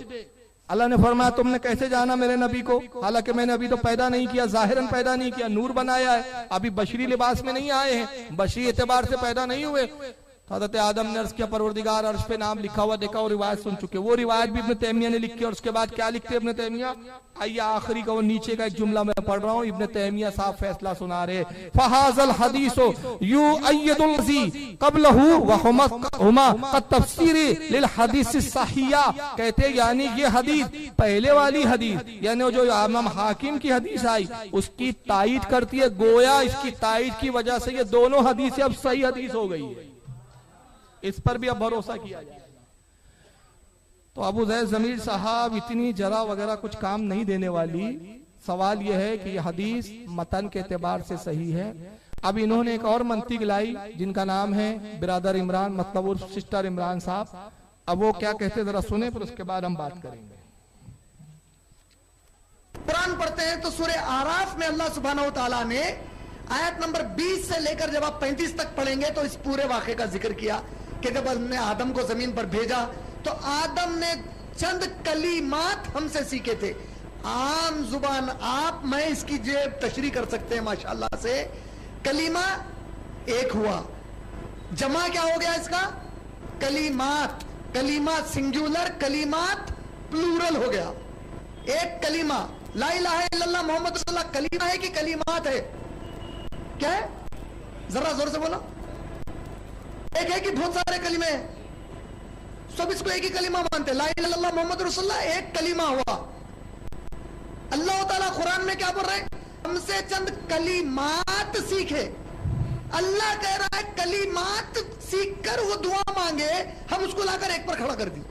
अल्लाह ने फरमाया तुमने कैसे जाना मेरे नबी को, हालांकि मैंने अभी तो पैदा नहीं किया, जाहिरन पैदा नहीं किया, नूर बनाया है, अभी बशरी लिबास में नहीं आए हैं, बशरी एतबार से पैदा नहीं हुए। हज़रत आदम ने अर्ज किया परवरदिगार अर्श पे नाम लिखा हुआ देखा और रिवायत सुन चुके। वो रिवायत भी इब्न तैमिया ने लिखी। और उसके बाद क्या लिखते हैं इब्न तैमिया, आइए आखिरी का वो नीचे का एक जुमला मैं पढ़ रहा हूँ। इब्न तैमिया साहब फैसला सुना रहे, फहाज़ल हदीसो युअय्यिदुल लज़ी क़ब्लहु व हुमा तफसीरी लिल हदीस सहिया, कहते यानी ये हदीस पहले वाली हदीस यानी जो इमाम हाकिम की हदीस आई उसकी तायीद करती है, गोया इसकी तायीद की वजह से ये दोनों हदीसें अब सही हदीस हो गई है। इस पर भी अब भरोसा किया जाए। तो अबू ज़ैद ज़मीर साहब इतनी जरा वगैरह कुछ काम नहीं देने वाली। सवाल यह है कि यह हदीस मतन के एतबार से सही है। अब इन्होंने एक और मंतिक लाई जिनका नाम है बिरादर इमरान, मतलब उर्फ सिस्टर इमरान साहब। अब वो क्या कहते जरा सुने, फिर उसके बाद हम बात करेंगे। कुरान पढ़ते हैं तो सूरह आराफ में अल्लाह सुब्हानहू तआला ने आयत नंबर 20 से लेकर जब आप 35 तक पढ़ेंगे तो इस पूरे वाक़े का जिक्र किया कि जब हमने आदम को जमीन पर भेजा तो आदम ने चंद कलीमात हमसे सीखे थे। आम जुबान आप मैं इसकी जेब तशरीह कर सकते हैं माशाअल्लाह से। कलीमा एक हुआ, जमा क्या हो गया इसका, कलीमात। कलीमा सिंगुलर, कलीमात प्लूरल हो गया। एक कलीमा ला इलाहा इल्लल्लाह मोहम्मद रसूलुल्लाह कलीमा है कि कलीमात है, क्या है जरा जोर से बोलो। एक है कि बहुत सारे कलीमे हैं, सब इसको एक ही कलीमा मानते हैं, ला इलाहा इल्लल्लाह मोहम्मद रसूलुल्लाह एक कलीमा हुआ। अल्लाह ताला कुरान में क्या बोल रहे हैं, हमसे चंद कलीमात सीखे। अल्लाह कह रहा है कलीमात सीखकर वो दुआ मांगे, हम उसको लाकर एक पर खड़ा कर दी।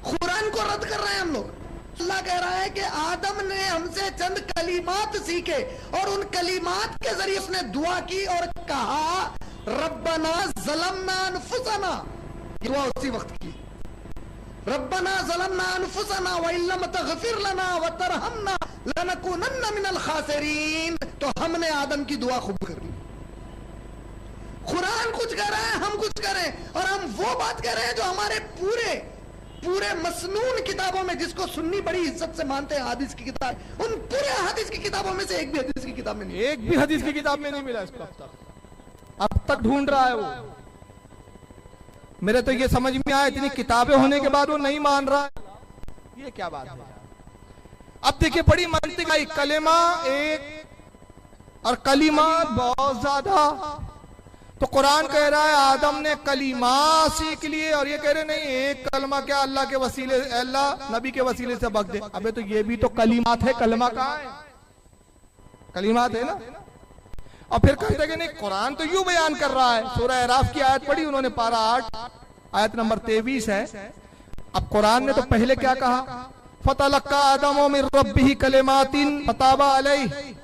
कुरान को रद्द कर रहे हैं हम लोग। अल्लाह कह रहा है कि आदम ने हमसे चंद कलीमात सीखे और उन कलीमात के जरिए उसने दुआ की और कहा रब्बना ज़लमना अनफुसना। दुआ उसी वक्त की, रब्बना ज़लमना अनफुसना व इल्लम तग़फिर लना व तरहमना लनकुनन्ना मिनल खासिरीन। तो हमने आदम की दुआ खूब कर ली। कुरान कुछ कह रहा है, हम कुछ करें, और हम वो बात कह रहे हैं जो हमारे पूरे मसनून किताबों में, जिसको सुन्नी बड़ी इज्जत से मानते हैं हदीस की किताब, उन पूरे हदीस की किताबों में से एक भी हदीस की किताब में नहीं, एक भी हदीस की किताब में नहीं मिला इसको। अब तक ढूंढ रहा है वो। मेरे तो ये समझ में आया इतनी किताबें होने के बाद वो नहीं मान रहा है, ये क्या बात है। अब देखिए बड़ी मंतिक आई, कलेमा एक और कलीमा बहुत ज्यादा। तो कुरान कह रहा है आदम ने कलीमा सीख लिए और ये कह रहे नहीं एक कलमा क्या अल्लाह के वसीले, अल्लाह नबी के वसीले से बख्श दे। अबे तो ये भी तो कलीमात है, कलमा कहाँ है, कलीमात है ना। और फिर कहते कि नहीं कुरान तो यूं बयान कर रहा है। सूरह अराफ की आयत पढ़ी उन्होंने, पारा 8 आयत नंबर 23 है। अब कुरान ने तो पहले क्या कहा, फतलक्का आदम मिन रब्बिही कलिमातिन फताबा अलैहि,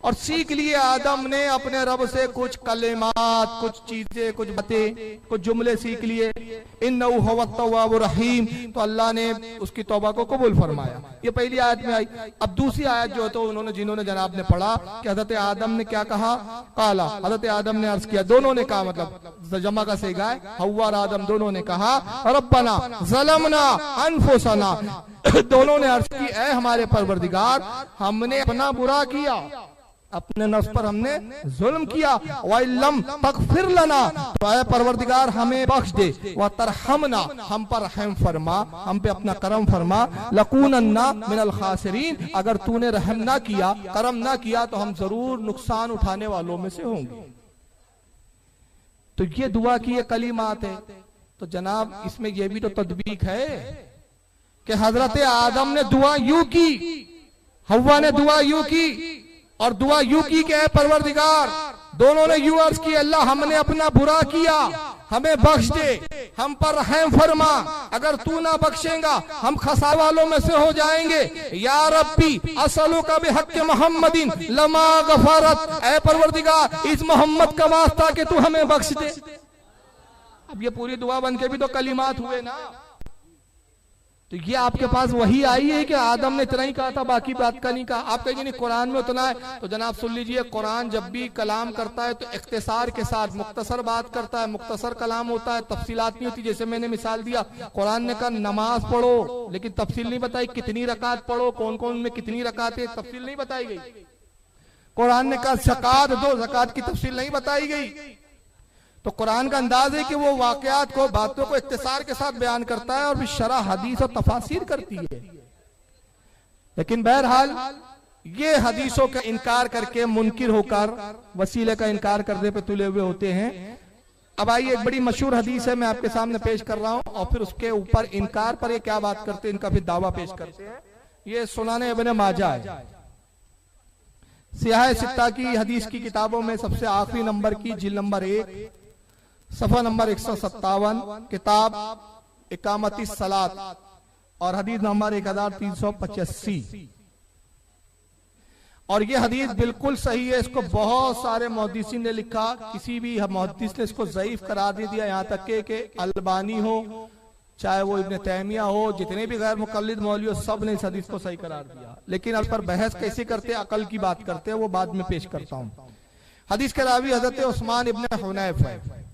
और सीख लिए आदम ने अपने रब से कुछ कलेमात, कुछ चीजें, कुछ बातें, कुछ जुमले सीख लिए। इन्नहु हुवत तव्वाबुर रहीम, तो अल्लाह ने उसकी तौबा को कबूल फरमाया। ये पहली आयत में आई। अब दूसरी आयत जो है तो उन्होंने, जिन्होंने जनाब ने पढ़ा कि हजरत आदम ने क्या कहा, काला, हजरत आदम ने अर्ज किया, दोनों ने कहा, मतलब जमा का सेगा है, हव्वा और आदम दोनों ने कहा रब्बना ज़लमना अनफुसना, दोनों ने अर्ज की ऐ हमारे परवरदिगार हमने अपना बुरा किया, अपने नफ्स पर हमने जुल्म किया, वइल्लम तग़फिर लना, तो ऐ परवरदिगार हमें बख्श दे, व तरहमना, हम पर रहम फरमा, हम पे अपना करम फरमा, लकूनन्ना मिनल खासिरीन, अगर तूने रहम ना किया, करम ना किया तो हम जरूर नुकसान उठाने वालों में से होंगे। तो ये दुआ की ये कलीमात है। तो जनाब इसमें यह भी तो तदबीक है कि हजरत आदम ने दुआ यूं की, हव्वा ने दुआ यूं की, और दुआ यूं की कि ऐ परवरदिगार दोनों ने यूं अर्ज किया, अल्लाह हमने अपना बुरा किया, हमें बख्श दे, हम पर रहम फरमा, अगर तू ना बख्शेगा हम खसा वालों में से हो जाएंगे। या रब्बी असलू का बेहक मोहम्मदिन लमा गफरत, ऐ परवरदिगार इस मोहम्मद का वास्ता कि तू हमें बख्श दे। अब ये पूरी दुआ बन के भी तो कलिमात हुए ना। तो ये आपके पास वही आई है कि आदम ने इतना ही कहा था, बाकी बात का नहीं कहा। आप कहेंगे नहीं कुरान में उतना है, तो जनाब सुन लीजिए, कुरान जब भी कलाम करता है तो इख्तिसार के साथ मुख्तसर बात करता है, मुख्तसर कलाम होता है, तफसीलात नहीं होती। जैसे मैंने मिसाल दिया, कुरान ने कहा नमाज पढ़ो, लेकिन तफसील नहीं बताई कितनी रकात पढ़ो, कौन कौन में कितनी रकातें, तफसील नहीं बताई गई। कुरान ने कहा ज़कात दो, ज़कात की तफसील नहीं बताई गई। तो कुरान का अंदाज है कि वो वाकयात को, बातों को इख्तिसार के साथ बयान करता है और भी शरह हदीस और तफासिर करती है। लेकिन बहरहाल ये हदीसों का इनकार करके मुनकिर होकर वसीले का इनकार करने पे तुले हुए होते हैं। अब आइए, एक बड़ी मशहूर हदीस है, मैं आपके सामने पेश कर रहा हूं और फिर उसके ऊपर इनकार पर ये क्या बात करते हैं, इनका फिर दावा पेश करते हैं। ये सुनाने इब्न माजा है, सियाह सित्ता की हदीस की किताबों में सबसे आखिरी नंबर की, जिल्द नंबर 1, सफा नंबर 157, किताब इकामती सलात और हदीस नंबर 1385। और ये हदीस बिल्कुल सही है। इसको बहुत सारे मुहद्दिसीन ने लिखा, किसी भी मुहद्दिस ने इसको ज़ईफ करार नहीं दिया, यहाँ तक के अलबानी हो, चाहे वो इब्न तैमिया हो, जितने भी गैर मुक़ल्लिद मौलवी हो, सब ने इस हदीस को सही करार दिया। लेकिन अब पर बहस कैसे करते, अकल की बात करते हैं, वो बाद में पेश करता हूँ। हदीस के रावी हज़रत उस्मान इब्न हुनैफ है।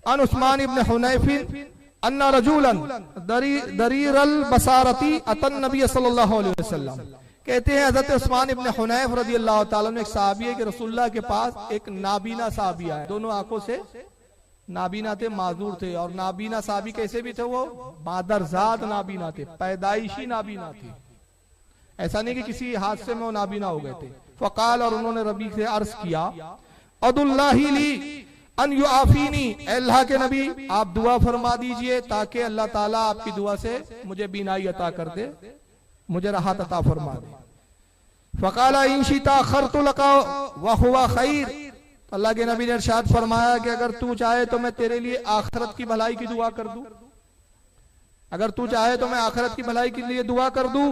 अन उस्मान इब्न हुनैफिन अन्ना रजूलन दरीरल बसारती अतन नबी सल्लल्लाहु अलैहि वसल्लम, कहते हैं हज़रत उस्मान इब्न हुनैफ रज़ियल्लाहु ताला अन्हु एक सहाबी है कि रसूलुल्लाह के पास एक नाबीना सहाबी आया, दोनों आंखों से नाबीना थे, माजूर थे। और नाबीना सहाबी कैसे भी थे, वो मादरजात नाबीना थे, पैदाइशी नाबीना थे, ऐसा नहीं कि किसी हादसे में वो नाबीना हो गए थे। फ़क़ाल, और उन्होंने रबी से अर्ज किया, अदुल्लाहि ली अन युआफीनी, अल्लाह के नबी आप दुआ फरमा दीजिए ताकि अल्लाह ताला आपकी दुआ से मुझे बीनाई अता कर दे, मुझे राहत अता फरमा दे। फ़क़ाला इन शिता खरतु लका व हुवा खैर, अल्लाह के नबी ने इरशाद फरमाया कि अगर तू चाहे तो मैं तेरे लिए आखिरत की भलाई की दुआ कर दूं, अगर तू चाहे तो मैं आखिरत की भलाई के लिए दुआ कर दूं।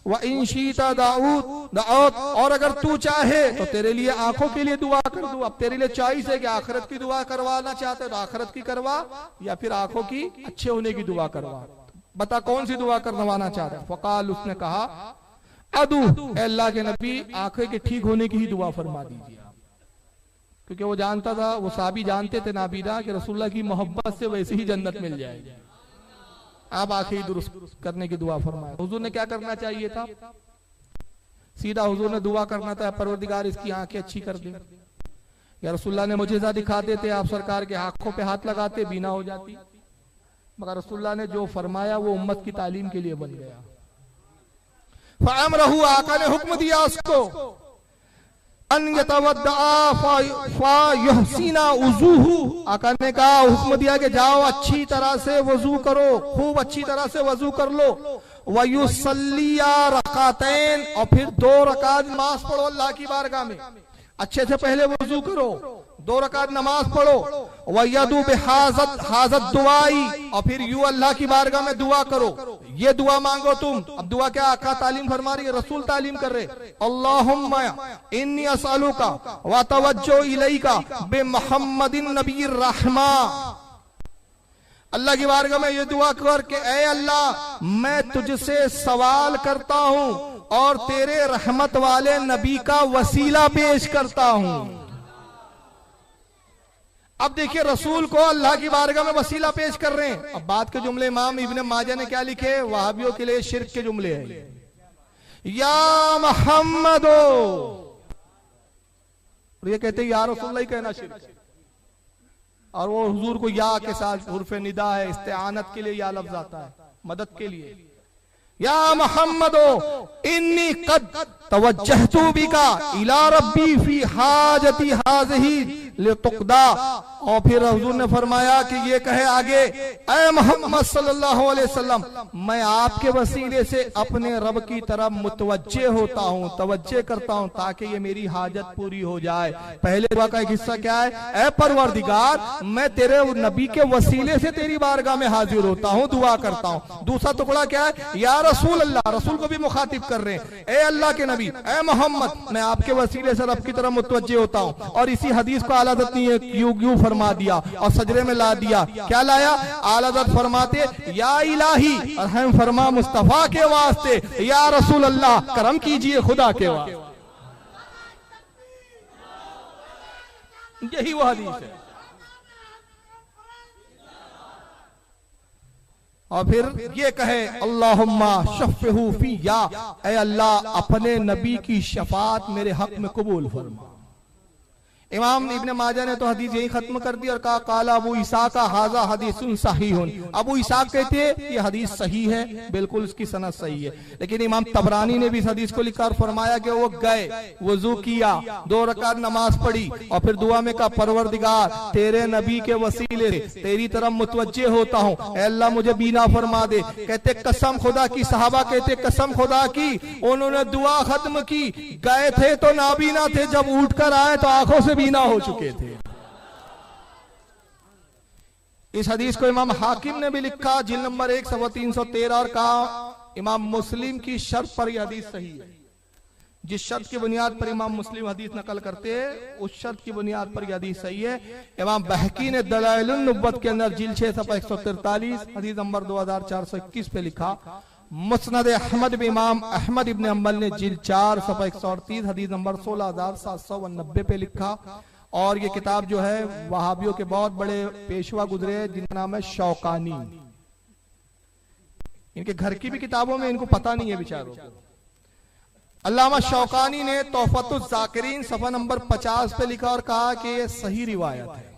व इन शीता दाऊद, और अगर तू चाहे तो तेरे लिए आंखों के लिए दुआ कर दूं। अब तेरे लिए चॉइस है कि आखिरत की दुआ करवाना चाहते तो आखिरत की करवा, या फिर आंखों की अच्छे होने की दुआ करवा, बता कौन सी दुआ करवाना चाहता है। फ़क़ाल, उसने कहा, अदू, अल्लाह के नबी आंखें के ठीक होने की ही दुआ फरमा दीजिए। क्योंकि वो जानता था, वो साहबी जानते थे नाबीना कि रसूलुल्लाह की मोहब्बत से वैसे ही जन्नत मिल जाएगी। आप आंखें दुरुस्त करने की दुआ फरमाए। हुजूर ने क्या करना चाहिए था, सीधा हुजूर ने दुआ करना था, परवरदिगार इसकी आंखें अच्छी कर दे। या रसूलुल्लाह ने मुझे दिखा देते, आप सरकार के आंखों पे हाथ लगाते, बीना हो जाती। मगर रसूलुल्लाह ने जो फरमाया वो उम्मत की तालीम के लिए बन गया। फ़अमरहु, आका ने हुक्म दिया उसको, अन यतवद्दा फ़युहसिना वज़ूहु, आका ने कहा, हुक्म दिया कि जाओ अच्छी तरह से वजू करो, खूब अच्छी तरह से वजू कर लो। वयुसल्लिया रकातैन, और फिर 2 रकात नमाज पढ़ो अल्लाह की बारगाह में, अच्छे से पहले वजू करो, 2 रकात नमाज पढ़ो। वयदु बिहाज़त दुआई, और फिर यूं अल्लाह की बारगाह में दुआ करो, ये दुआ मांगो तुम। अब दुआ क्या, आका तालीम फरमा रही है, रसूल तालीम कर रहे, अल्लाहुम्मा इन्नी असअलुका व तवज्जो इलैका बिमुहम्मदिन नबीर रहमा, अल्लाह की बारगाह में ये दुआ कर के, ऐ अल्लाह मैं तुझसे सवाल करता हूं और तेरे रहमत वाले नबी का वसीला पेश करता हूं। अब देखिए, रसूल को अल्लाह की बारगाह में वसीला पेश कर रहे हैं। अब बात के जुमले इमाम इब्न माजा ने क्या लिखे, वहाबियों के लिए शिर्क के जुमले हैं। या मोहम्मदो, और ये कहते हैं या रसूलुल्लाह ही कहना शिर्क है। और वो हुजूर को या के साथ हुर्फ निदा है, इस्तिआनत के लिए या लफ्ज आता है, मदद के लिए। या मोहम्मदो इन्नी कद तवज्जहतु बिका इला रब्बी फी हाजती हाज़िही लितुक़दा, और फिर हुजूर ने फरमाया कि ये कहे आगे, ऐ मोहम्मद सल्लल्लाहु अलैहि वसल्लम, मैं आपके वसीले से अपने रब की तरफ मुतवज्जे होता हूँ, तवज्जे करता हूँ ताकि ये मेरी हाजत पूरी हो जाए। पहले दुआ का एक हिस्सा क्या है? ऐ परवरदिगार, मैं तेरे नबी के वसीले से तेरी बारगाह में हाजिर होता हूँ, दुआ करता हूँ। दूसरा टुकड़ा क्या है? या रसूल अल्लाह, रसूल को भी मुखातिब कर रहे हैं, ए अल्लाह के नबी, ए मोहम्मद, मैं आपके वसीले से रब की तरफ मुतवज्जे होता हूँ। और इसी हदीस को आला हज़रत ने यूं फरमा दिया और सजरे में ला दिया। क्या लाया? आला हज़रत फरमाते, या इलाही, रहम फरमा मुस्तफा के वास्ते, या रसूल अल्लाह, करम कीजिए खुदा के वास्ते। यही वो हदीस है। और फिर ये कहे, अल्लाहुम्मा शफ़्फ़िहू फ़िय्या, ऐ अल्लाह अपने नबी की शफात मेरे हक में कबूल फरमा। इमाम इब्न माजा ने तो हदीस यही खत्म कर दी और कहा, काला अबू इसाक हाज़ा हदीसुन सहीहुन। अबू इसाक कहते हैं ये हदीस सही है, बिल्कुल इसकी सनद सही है। लेकिन इमाम तबरानी ने भी इस हदीस को लिखा और फरमाया कि वो गए, वजू किया, 2 रकात नमाज पढ़ी और फिर दुआ में कहा, परवरदिगार, तेरे नबी के वसीले से तेरी तरफ मुतवज्जे होता हूँ, अल्लाह मुझे बीना फरमा दे। कहते कसम खुदा की, सहाबा कहते कसम खुदा की, उन्होंने दुआ खत्म की, गए थे तो नाबीना थे, जब उठ कर आए तो आंखों से बीना हो चुके थे। इस हदीस को इमाम हाकिम ने भी लिखा, जिल्द नंबर 1 सफ़ा 313, और कहा इमाम मुस्लिम की शर्त पर यह हदीस सही है। जिस शर्त की बुनियाद पर इमाम मुस्लिम हदीस नकल करते हैं, उस शर्त की बुनियाद पर यह हदीस सही है। इमाम बहकी ने दलाइलुन नुब्वत के अंदर जिल्द 6 सफ़ा 143 हदीस नंबर 2421 पे लिखा। मुस्नद अहमद में इमाम अहमद इब्न हम्बल ने जिल्द 4 सफ़ा 138 हदीस नंबर 16790 पे लिखा। और ये किताब जो है वहाबियों के बहुत बड़े पेशवा गुजरे हैं जिनका नाम है शौकानी। इनके घर की भी किताबों में इनको पता नहीं है बेचारों को। अल्लामा शौकानी ने तोहफतुज़ ज़ाकिरीन सफ़ा नंबर 50 पे लिखा और कहा कि ये सही रिवायत है।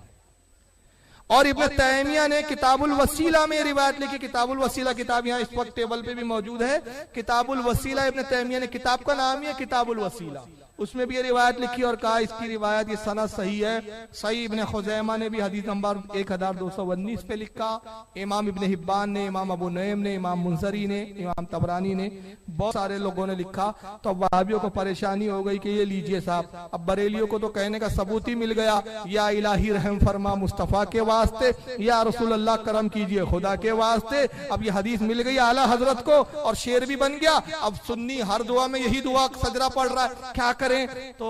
और इब्न तैमिया ने किताबुल वसीला में रिवायत लिखी। किताबुल वसीला किताब यहाँ इस वक्त टेबल पे भी मौजूद है। किताबुल वसीला इब्न तैमिया ने, किताब का नाम ही है किताबुल वसीला, उसमें भी ये रिवायत लिखी और कहा इसकी रिवायत, ये सनद सही है। सही इब्न खुज़ैमा ने भी हदीस नंबर 1219 पे लिखा। इमाम इब्न हिब्बान ने, इमाम अबू नईम ने, इमाम मुंज़री ने, इमाम तबरानी ने, बहुत सारे लोगों ने लिखा। तो अब वहाबियों को परेशानी हो गई कि ये लीजिए साहब, अब बरेलियों को तो कहने का सबूत ही मिल गया, या इलाही रहम फरमा मुस्तफ़ा के वास्ते, या रसूल अल्लाह करम कीजिए खुदा के वास्ते। अब ये हदीस मिल गई आला हजरत को और शेर भी बन गया। अब सुन्नी हर दुआ में यही दुआ सजरा पढ़ रहा है, क्या करें? तो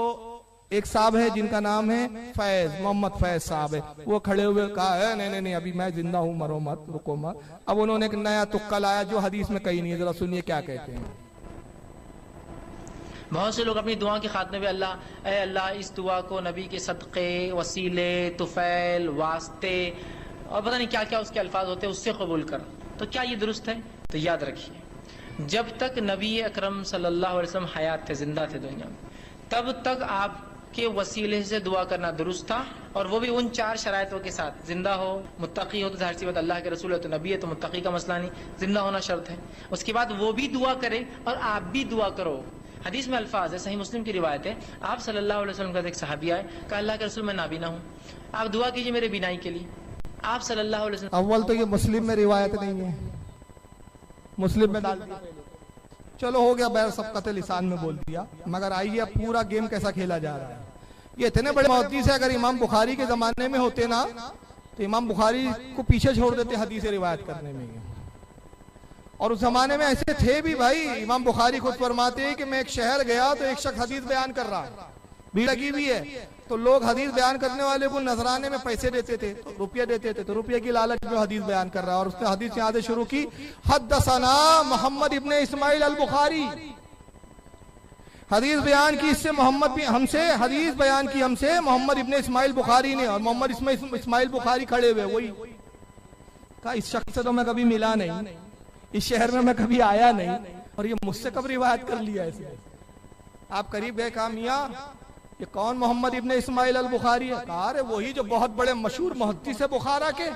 एक साहब है जिनका नाम है फैज, मोहम्मद फैज साहब है, वो खड़े हुए कहा है नहीं नहीं नहीं अभी मैं जिंदा हूं, मरो मत, रुको मत। अब उन्होंने एक नया तुक्का लाया जो हदीस में कहीं नहीं है, जरा सुनिए क्या कहते हैं। बहुत से लोग अपनी दुआ के खात्मे में अल्लाह, ए अल्लाह इस दुआ को नबी के सदक़े, वसीले, तुफैल, वास्ते और पता नहीं क्या क्या उसके अल्फाज होते हैं उससे कबूल कर। तो क्या ये दुरुस्त है? तो याद रखिए, जब तक नबी अकरम सल्लल्लाहु अलैहि वसल्लम हयात थे, जिंदा थे दुनिया में, तब तक आपके वसीले से दुआ करना दुरुस्त था। और वो भी उन 4 शराइतों के साथ, जिंदा हो, मुत्तकी हो तो जाहिर सी बात अल्लाह के रसूल है तो नबी है तो मुत्तकी का मसला नहीं, जिंदा होना शर्त है। उसके बाद वो भी दुआ करे और आप भी दुआ करो। हदीस में अल्फाज है, सही मुस्लिम की रिवायत है, आप सल्लल्लाहु अलैहि वसल्लम का एक सहाबी आए, कहा अल्लाह के रसूल मैं नाबीना हूँ, आप दुआ कीजिए मेरे बीनाई के लिए। आप सल्लल्लाहु अलैहि वसल्लम, अव्वल तो ये मुस्लिम में रिवायत नहीं है, मुस्लिम में डाल दिया, चलो हो गया, बैर सब कते लिसान में बोल दिया। मगर आइए अब पूरा गेम कैसा खेला जा रहा है। ये इतने बड़े मौती से अगर इमाम बुखारी के जमाने में होते ना तो इमाम बुखारी को पीछे छोड़ देते हदीस रिवायत करने में। और उस जमाने में ऐसे थे भी भाई, इमाम बुखारी खुद फरमाते हैं कि मैं एक शहर गया तो एक शख्स हदीस बयान कर रहा है, भीड़ लगी हुई है, तो लोग हदीस बयान करने वाले को नजराने में पैसे देते थे, तो रुपया देते थे, तो रुपये की लालच में हदीस बयान कर रहा है। और उसने हदीस याद शुरू की, हद्दसना मोहम्मद इब्ने इस्माइल अल बुखारी, हदीस बयान की इससे मोहम्मद भी हमसे, हदीस बयान की हमसे मोहम्मद इब्ने इस्माइल बुखारी ने। और मोहम्मद इस्माइल बुखारी खड़े हुए, वही कहा इस शख्स से तो मैं कभी मिला नहीं, इस शहर में मैं कभी आया नहीं, और ये मुझसे कब रिवायत कर लिया ऐसे। आप करीब गए, कहा मियां ये कौन मोहम्मद इब्ने इस्माइल अल बुखारी है? कहा अरे वही जो बहुत बड़े मशहूर मुहद्दिस है बुखारा के,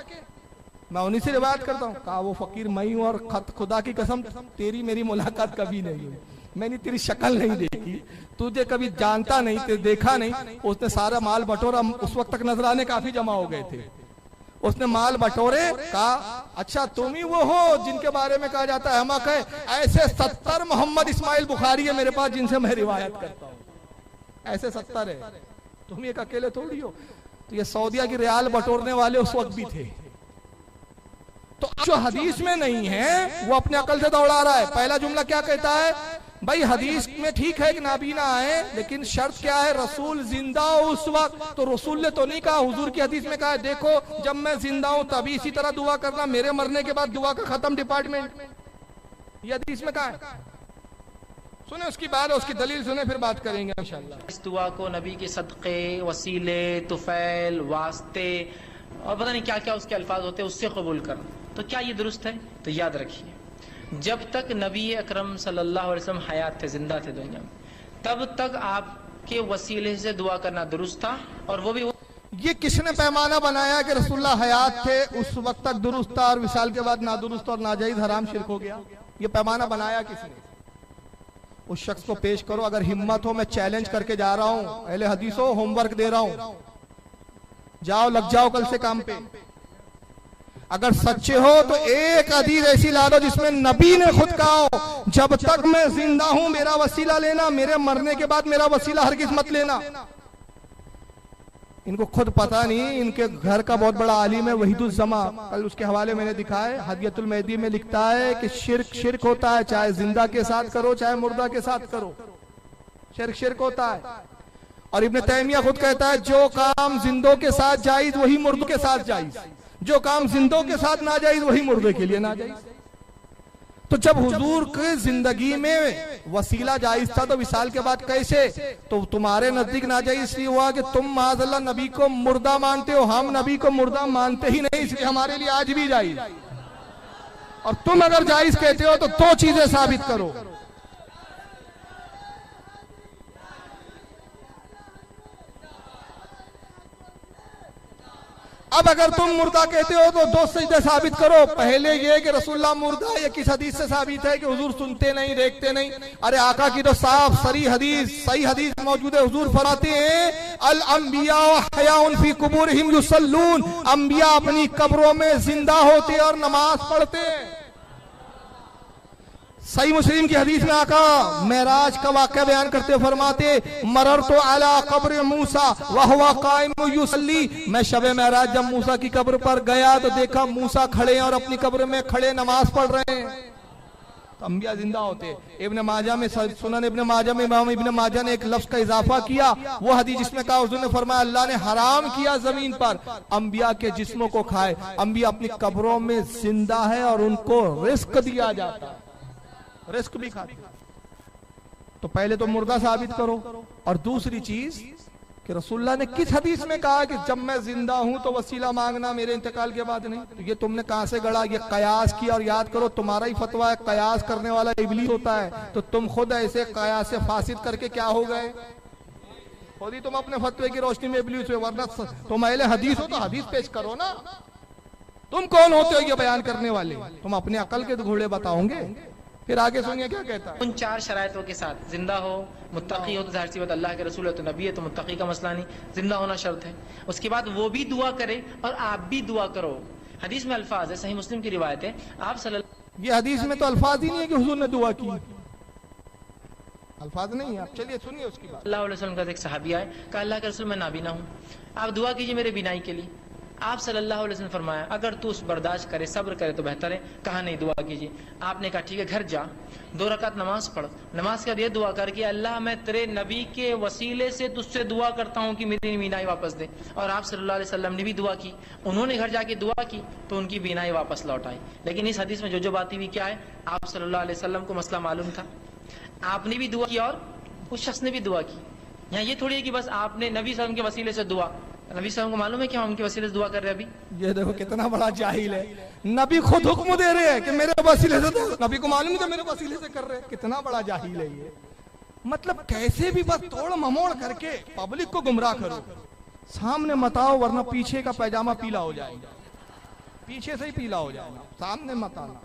मैं उन्हीं से रिवायत करता हूँ। कहा वो फकीर मैं हूँ और खुदा की कसम तेरी मेरी मुलाकात कभी नहीं हुई। मैंने तेरी शक्ल नहीं देखी, तुझे कभी जानता नहीं, ते देखा नहीं। उसने सारा माल बटोरा, उस वक्त तक नजराने काफी जमा हो गए थे। उसने माल बटोरे, कहा अच्छा तुम ही वो हो जिनके बारे में कहा जाता है अहमक है। ऐसे 70 मोहम्मद इस्माइल बुखारी है मेरे पास जिनसे मैं रिवायत करता हूँ, ऐसे 70 है, तुम एक अकेले थोड़ी हो। तो ये सऊदिया की रियाल बटोरने वाले उस वक्त भी थे। तो जो हदीस में नहीं है वो अपने अकल से दौड़ा रहा है। पहला जुमला क्या कहता है, भाई हदीस में ठीक है कि नाबीना आए, लेकिन शर्त क्या है, रसूल जिंदा हो उस वक्त। तो रसूल ने तो नहीं कहा, हुजूर की हदीस में कहा है देखो जब मैं जिंदा हूं तभी इसी तरह दुआ करना, मेरे मरने के बाद दुआ का खत्म डिपार्टमेंट। ये हदीस में कहा है, सुने उसकी बात, उसकी दलील सुने, फिर बात करेंगे इंशाअल्लाह। इस दुआ को नबी के सदक़े, वसीले, तुफैल, वास्ते और पता नहीं क्या क्या उसके अल्फाज होते हैं उससे कबूल करना, तो क्या ये दुरुस्त है? तो याद रखिए, जब तक नबी अकरम सल्लल्लाहु अलैहि वसल्लम हयात थे, जिंदा थे दुनिया में, तब तक आपके वसीले से दुआ करना दुरुस्त था। और वो भी ये किसने पैमाना बनाया कि रसूलुल्लाह हयात थे उस वक्त तक दुरुस्त था और विसाल के बाद नादुरुस्त और नाजायज हराम शिरक हो गया? ये पैमाना बनाया किसने? उस शख्स को पेश करो, अगर हिम्मत हो। मैं चैलेंज करके जा रहा हूं, अहले हदीसों होमवर्क दे रहा हूं, जाओ लग जाओ कल से काम पे। अगर सच्चे हो तो एक हदीस ऐसी ला दो जिसमें नबी ने खुद कहा हो जब तक मैं जिंदा हूं मेरा वसीला लेना, मेरे मरने के बाद मेरा वसीला हरगिज़ मत लेना। इनको खुद पता नहीं, इनके घर का बहुत बड़ा आलिम है वहीदुज़्ज़मा, कल उसके हवाले मैंने दिखा है, हदियतुल मेहदी में लिखता है कि शिर्क शिर्क होता है, चाहे जिंदा के साथ करो चाहे मुर्दा के साथ करो, शिर्क शिर्क होता है। और इब्न तैमिया खुद कहता है जो काम जिंदों के साथ जायज वही मुर्दों के साथ जायज, जो काम जिंदों के साथ नाजायज वही मुर्दे के लिए नाजायज। तो जब हुजूर की जिंदगी में वसीला जायज था तो विसाल के बाद कैसे? तो तुम्हारे नजदीक नाजायज इसलिए हुआ कि तुम माज़अल्लाह नबी को मुर्दा मानते हो, हम नबी को मुर्दा मानते ही नहीं, इसलिए हमारे लिए आज भी जायज। और तुम अगर जायज कहते हो तो दो चीजें साबित करो। अब अगर तुम मुर्दा कहते हो तो दो सजदे साबित करो। पहले ये कि रसूलुल्लाह मुर्दा है, ये किस हदीस से साबित है कि हुजूर सुनते नहीं देखते नहीं? अरे आका की तो साफ सही हदीस मौजूद है। हुजूर फरमाते हैं अल अंबिया हयाउन फी कुबूरिहिम युसल्लून, अंबिया अपनी कब्रों में जिंदा होते और नमाज पढ़ते हैं। सही मुस्लिम की हदीस में आका मेराज का वाक़या बयान करते फरमाते मरर तो अला कब्र मूसा वहुवा काइम युसल्ली, मैं शबे मेराज जब मूसा की कब्र पर गया तो देखा मूसा खड़े हैं और अपनी कब्र में खड़े नमाज पढ़ रहे हैं। तो अंबिया जिंदा होते। इब्न माजा में, सुनन इब्न माजा में इमाम इब्न माजा ने एक लफ्ज का इजाफा किया, वो हदीस जिसमें कहा हुजूर ने फरमाया अल्लाह ने हराम किया जमीन पर अंबिया के जिस्मों को खाए। अंबिया अपनी कब्रों में जिंदा है और उनको रिस्क दिया जाता है, रिस्क भी खाते। तो पहले तो मुर्दा साबित करो, और दूसरी चीज कि रसूलुल्लाह ने किस हदीस में कहा कि जब मैं जिंदा हूं तो वसीला मांगना, मेरे इंतकाल के बाद नहीं? तो ये तुमने कहां से गढ़ा? ये कयास किया। और याद करो तुम्हारा ही फतवा है कयास करने वाला इबलीस होता है, तो तुम खुद ऐसे कयास से फासिद करके क्या हो गए? खुद ही तुम अपने फतवे की रोशनी में इबलीस हुए, वरना तुम अहले हदीस हो तो हदीस पेश करो ना। तुम कौन होते हो ये बयान करने वाले? तुम अपने अकल के घोड़े बताओगे। फिर आगे सुनिए क्या कहता है। उन चार शरायतों के साथ जिंदा हो, मुत्तकी हो तो जाहिर सी बात अल्लाह के रसूल है तो नबी है तो मुत्तकी का मसला नहीं, जिंदा होना शर्त है। उसके बाद वो भी दुआ करे और आप भी दुआ करो। हदीस में अल्फाज है, सही मुस्लिम की रिवायत है, आप ये हदीस में तो अल्फाज ही नहीं है कि हुजूर ने दुआ की, अल्फाज नहीं है। चलिए सुनिए उसकी बात। सल्लल्लाहु अलैहि वसल्लम का एक सहाबी आए, कहा अल्लाह के रसूल मैं नाबीना हूँ, आप दुआ कीजिए मेरे बिनाई के लिए। आप सल्लल्लाहु अलैहि वसल्लम फरमाया अगर तू उस बर्दाश्त करे, सब्र करे तो बेहतर है। कहा नहीं, दुआ कीजिए। आपने कहा ठीक है, घर जा 2 रकात नमाज पढ़, नमाज के बाद ये दुआ कर कि अल्लाह मैं तेरे नबी के वसीले से तुझसे दुआ करता हूँ कि मेरी बीनाई वापस दे। और आप सल्लल्लाहु अलैहि वसल्लम ने भी दुआ की, उन्होंने घर जाके दुआ की तो उनकी बीनाई वापस लौट आई। लेकिन इस हदीस में जो बात हुई क्या है, आप सल्लल्लाहु अलैहि वसल्लम को मसला मालूम था, आपने भी दुआ की और उस शख्स ने भी दुआ की। यहाँ ये थोड़ी है कि बस आपने नबी सल्लम के वसीले से दुआ, नबी सल्लम को मालूम है कि हम उनके वसीले से दुआ कर रहे हैं। अभी ये देखो कितना बड़ा जाहिल है, नबी खुद हुक्म दे रहे हैं कि मेरे वसीले से, तो नबी को मालूम नहीं मेरे वसीले से कर रहे हैं। कितना बड़ा जाहिल है ये। मतलब कैसे भी बस तोड़ ममोड़ करके पब्लिक को गुमराह करो। सामने मत आओ वरना पीछे का पैजामा पीला हो जाएगा, पीछे से ही पीला हो जाएगा, सामने मत आना।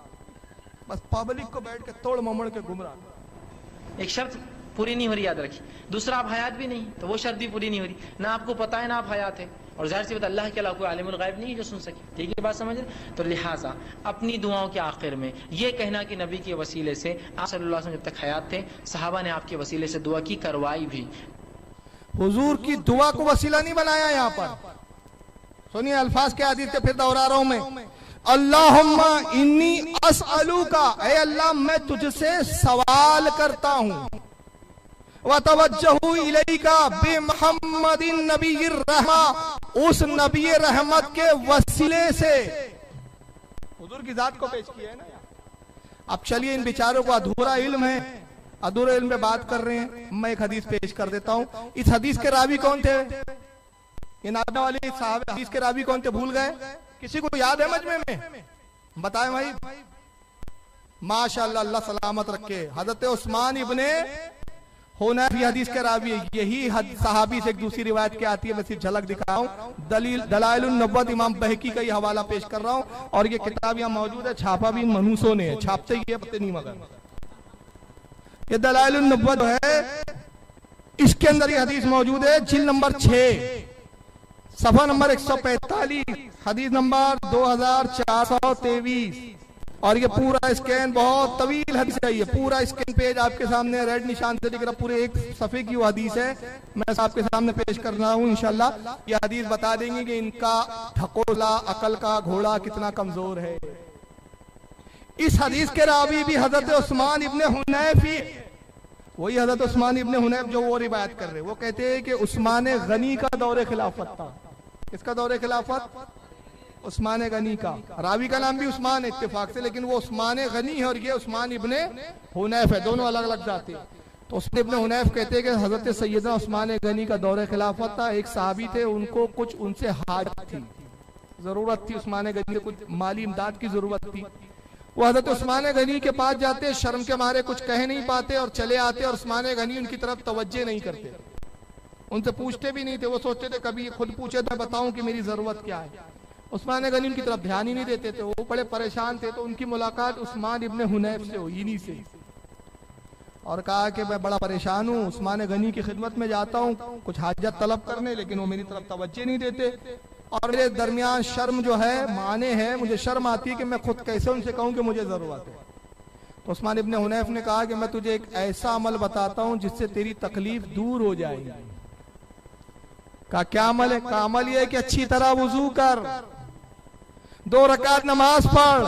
बस पब्लिक को बैठ के तोड़ ममोड़ के गुमराह। एक शर्त पूरी नहीं हो रही, याद रखिए। दूसरा, आप हयात भी नहीं, तो वो शर्त भी पूरी नहीं हो रही। ना आपको पता है ना आप हयात है, और जाहिर सी बात अल्लाह के अलावा कोई आलिमुल गायब नहीं है जो सुन सके। ठीक है, बात समझ रहे? तो लिहाजा अपनी दुआओं के आखिर में ये कहना कि नबी के वसीले से, आप सल्लल्लाहु अलैहि वसल्लम जब तक हयात थे, सहाबा ने आपके वसीले से दुआ की, करवाई भी। हुजूर की दुआ को वसीला नहीं बनाया। यहाँ पर सुनिए अल्फाज के हदीस के फिर दोहरा रहा हूं मैं। अल्लाहुम्मा इन्नी अस्अलुका, ऐ अल्लाह मैं तुझसे सवाल करता हूं, व तवज्जहु इलैका बिमुहम्मदिन नबीयिर रहमा, उस नबी रहमत के वसीले से। हुजूर की जात को पेश किया है ना। अब चलिए, इन बेचारों को अधूरा इल्म है, अधूरे इल्म में बात कर रहे हैं। मैं एक हदीस पेश कर देता हूं। इस हदीस के रावी कौन थे? ये नादना वाले साहब हदीस के रावी कौन थे? भूल गए? किसी को याद है मजमे में? बताएं भाई। माशाअल्लाह, अल्लाह सलामत रखे। हजरत उस्मान इब्ने हुनैफ हदीस के रावी है। यही सहाबी से एक दूसरी रिवायत क्या आती है, मैं सिर्फ झलक दिखाऊं। दलाइलुन नबुव्वत इमाम बहकी का ये हवाला पेश कर रहा हूं, और ये किताब यहाँ मौजूद है, छापा भी मनूसों ने है, छापते ही पते नहीं, मगर ये दलाइलुन नबुव्वत है, इसके अंदर ये हदीस मौजूद है, जिल्द नंबर 6, सफा नंबर 145, हदीस नंबर 2423। और ये पूरा स्कैन, बहुत तवील हदीस है, ये पूरा स्कैन पेज आपके सामने रेड निशान से दिख रहा, पूरे एक सफे की वो हदीस है। मैं आपके सामने पेश कर रहा हूँ। इंशाल्लाह ये हदीस बता देंगे कि इनका ढकोला, अकल का घोड़ा कितना कमजोर है। इस हदीस के रावी भी हजरत उस्मान इब्ने हुनैफ ही, वही हजरत उस्मान इब्ने हुनैफ जो वो रिवायत कर रहे। वो कहते हैं कि उस्मान गनी का दौरे खिलाफत था। किसका दौरे खिलाफत? उस्मान गनी का। रावी का नाम भी उस्मान है इत्तेफाक से, लेकिन वो उस्मान गनी है और ये उस्मान इब्ने हुनैफ है, दोनों अलग अलग जाते हैं। तो उस्मान इब्ने हुनैफ कहते हैं कि हजरत सैयदना उस्मान गनी का दौरे खिलाफत था। एक साहबी थे, उनको कुछ उनसे हाजत थी, जरूरत थी, उस्मान गनी को कुछ माली इमदाद की जरूरत थी। वो हजरत उस्मान गनी के पास जाते, शर्म के मारे कुछ कह नहीं पाते और चले आते, और उस्मान गनी उनकी तरफ तवज्जो नहीं करते, उनसे पूछते भी नहीं थे। वो सोचते थे कभी खुद पूछे तो बताऊं कि मेरी जरूरत क्या है। उस्मान गनी उनकी तरफ ध्यान ही नहीं देते थे, वो बड़े परेशान थे। तो उनकी मुलाकात उस्मान इब्ने हुनैफ से हुई, इन्हीं से, और कहा कि मैं बड़ा परेशान हूँ, उस्मान गनी की खिदमत में जाता हूँ कुछ हाजत तलब करने, लेकिन वो मेरी तरफ तवज्जो नहीं देते, और मेरे दरमियान शर्म जो है, माने है, मुझे शर्म आती है कि मैं खुद कैसे उनसे कहूँ कि मुझे जरूरत है। तो उस्मान इब्ने हुनैफ ने कहा कि मैं तुझे एक ऐसा अमल बताता हूँ जिससे तेरी तकलीफ दूर हो जाएगी। कहा क्या अमल है? का अमल यह है कि अच्छी तरह वुजू कर, 2 रकात नमाज पढ़।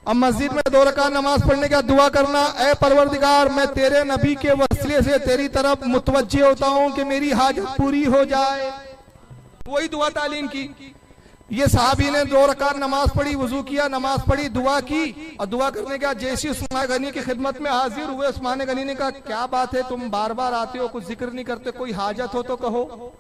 अब मस्जिद में 2 रकात नमाज पढ़ने का दुआ करना, ऐ परवरदिगार मैं तेरे नबी के वसीले से तेरी तरफ मुतवज्जे होता हूं कि मेरी हाजत पूरी हो जाए। वही दुआ तालीम की। ये साहबी ने 2 रकात नमाज पढ़ी, वुजू किया, नमाज पढ़ी, दुआ की, और दुआ करने के बाद जैसे उस्मान गनी की खिदमत में हाजिर हुए, उस्मान गनी ने कहा क्या बात है, तुम बार बार आते हो, कुछ जिक्र नहीं करते, कोई हाजत हो तो कहो।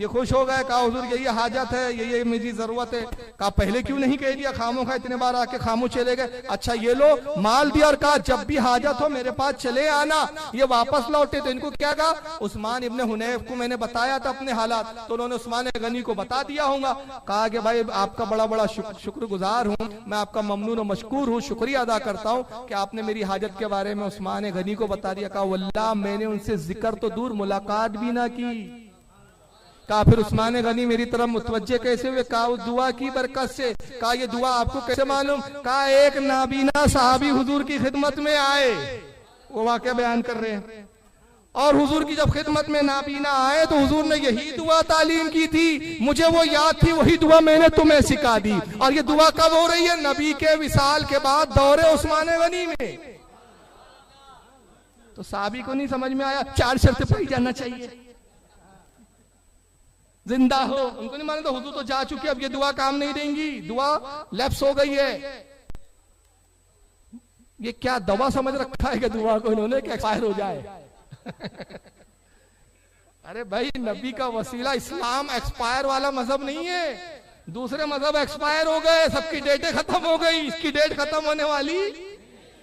ये खुश हो गए, कहा हुजूर यही हाजत है, यही मेरी जरूरत है। कहा पहले क्यों नहीं कह दिया, खामों खा इतने बार आके खामोश चले गए। अच्छा ये लो माल दिया, और कहा जब भी हाजत हो मेरे पास चले आना। ये वापस लौटे तो इनको क्या कहा? उस्मान इब्ने हुनैफ को मैंने बताया था अपने हालात, तो उन्होंने उस्मान गनी को बता दिया होगा। कहा कि भाई आपका बड़ा बड़ा शुक्रगुजार हूँ, मैं आपका ममनून और मशकूर हूँ, शुक्रिया अदा करता हूँ कि आपने मेरी हाजत के बारे में उस्मान गनी को बता दिया। कहा वल्लाह मैंने उनसे जिक्र तो दूर मुलाकात भी ना की। कहा फिर उस्मान गनी मेरी तरफ मुतवज्जे कैसे हुए? कहा उस दुआ की बरकत से। कहा ये दुआ आपको कैसे मालूम? कहा एक नाबीना साहबी हुजूर की खिदमत में आए, वो वाकया बयान कर रहे हैं, और हुजूर की जब खिदमत में नाबीना आए तो हुजूर ने यही दुआ तालीम की थी, मुझे वो याद थी, वही दुआ मैंने तुम्हें सिखा दी। और ये दुआ कब हो रही है? नबी के विसाल के बाद दौरे उस्मान गनी में। तो साहबी को नहीं समझ में आया, 4 शर्तें पढ़ी जाना चाहिए, जिंदा हो। उनको नहीं माने तो हुजूर तो जा चुके, अब ये दुआ काम नहीं देंगी, दुआ लैप्स हो गई है। ये क्या दवा समझ रखा है कि दुआ को इन्होंने कि एक्सपायर हो जाए। अरे भाई नबी का वसीला, इस्लाम एक्सपायर वाला मजहब नहीं है। दूसरे मजहब एक्सपायर हो गए, सबकी डेटें खत्म हो गई, इसकी डेट खत्म होने वाली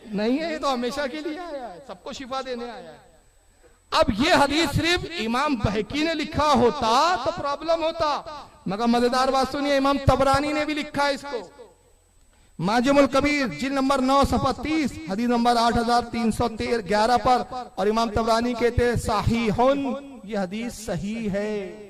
नहीं है, ये तो हमेशा के लिए आया है, सबको शिफा देने आया है। अब ये हदीस सिर्फ इमाम बहकी ने लिखा होता तो प्रॉब्लम होता, मगर मजेदार बात सुनिए, इमाम तबरानी ने भी लिखा है इसको। माजिमुल कबीर जिल्द नंबर 9 सफ़ा 30 हदीस नंबर 8311 पर। और इमाम तबरानी कहते हैं सहीहुन, ये हदीस सही है।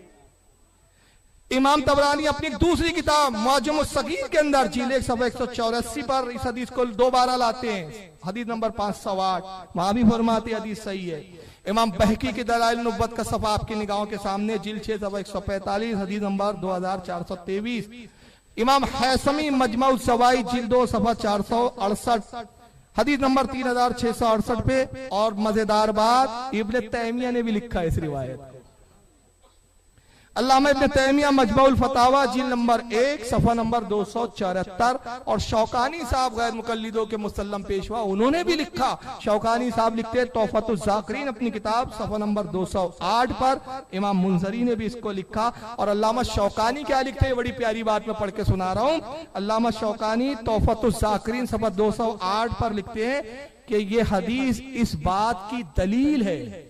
इमाम तबरानी अपनी दूसरी किताब मुअज्जमुस सगीर के अंदर जिल्द 1 सफ़ा 184 पर इस हदीस को दोबारा लाते हैं, हदीस नंबर 508, वहां भी फरमाते हदीस सही है। इमाम बहकी की दलाइल नुब्वत का सफ़ा आपकी निगाहों के सामने जिल्द 6 सफ़ा 145 हदीस नंबर 2423। इमाम हैसमी मजमऊ ज़वाइद जिल्द 2 सफ़ा 468 हदीस नंबर 3668 पे। और मजेदार बात, इब्न तैमिया ने भी लिखा है इस रिवायत को। अल्लामा इब्न तैमिया मजमऊल फतावा जिल्द नंबर 1 सफ़ा नंबर 274। और शौकानी साहब गैर मुकल्लिदों के मुसल्लम पेशवा, उन्होंने भी लिखा। शौकानी साहब लिखते हैं तौफतुज़ ज़ाकिरीन अपनी किताब सफ़ा नंबर 208 पर। इमाम मुंज़री ने भी इसको लिखा। और अल्लामा शौकानी क्या लिखते हैं, बड़ी प्यारी बात मैं पढ़ के सुना रहा हूं। अल्लामा शौकानी तौफतुज़ ज़ाकिरीन सफ़ा 208 पर लिखते हैं कि ये हदीस इस बात की दलील है।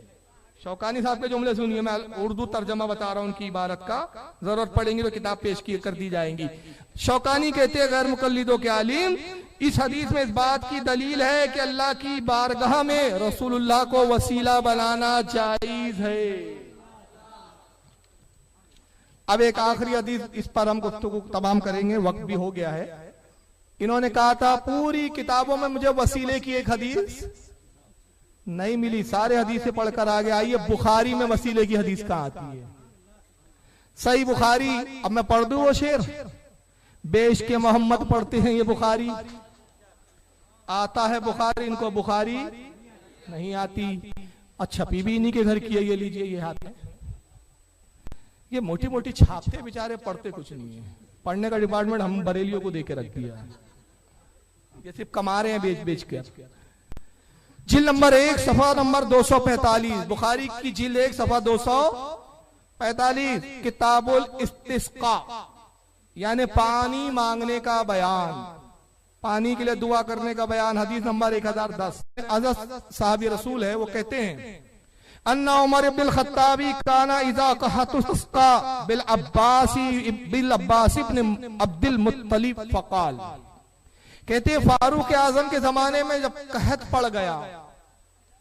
शौकानी साहब के जुमले सुनिए, मैं उर्दू तर्जमा बता रहा हूं उनकी इबारत का, जरूरत पड़ेगी तो किताब पेश की कर दी जाएंगी। शौकानी कहते हैं गैर मुकल्लिदों के आलिम, इस हदीस में इस बात की दलील है कि अल्लाह की बारगाह में रसूलुल्लाह को वसीला बनाना जायज है। अब एक आखिरी हदीस, इस पर हम गुफ्तगू तमाम करेंगे, वक्त भी हो गया है। इन्होंने कहा था पूरी किताबों में मुझे वसीले की एक हदीस नहीं मिली, सारे हदीस से पढ़कर आ गया। आइए बुखारी में वसीले की हदीस कहां आती है? सही बुखारी, अब मैं पढ़ दूं वो शेर, बेश के मोहम्मद पढ़ते हैं ये बुखारी, आता है बुखारी, इनको बुखारी नहीं आती। अच्छा पीबी इन्हीं के घर की है, ये लीजिए ये हाथ में, ये मोटी मोटी छापते बेचारे, पढ़ते कुछ नहीं है। पढ़ने का डिपार्टमेंट हम बरेलियों को देके रख दिया, ये सिर्फ कमा रहे हैं बेच बेच कर। जिल्द नंबर 1 सफ़ा नंबर 245, बुखारी की जिल्द 1 सफ़ा 245, किताबुल इस्तिस्का यानी पानी मांगने का बयान, पानी के लिए दुआ करने का बयान, हदीस नंबर 1010। हज़रत साहबी रसूल है, वो कहते हैं अन्ना उमर इब्न खत्ताबी काना इज़ा कहतुस्का बिल अब्बास इब्न अब्दुल मुत्तलिब फ़क़ाल, कहते हैं फारूक आजम के जमाने में जब कहत पड़ गया,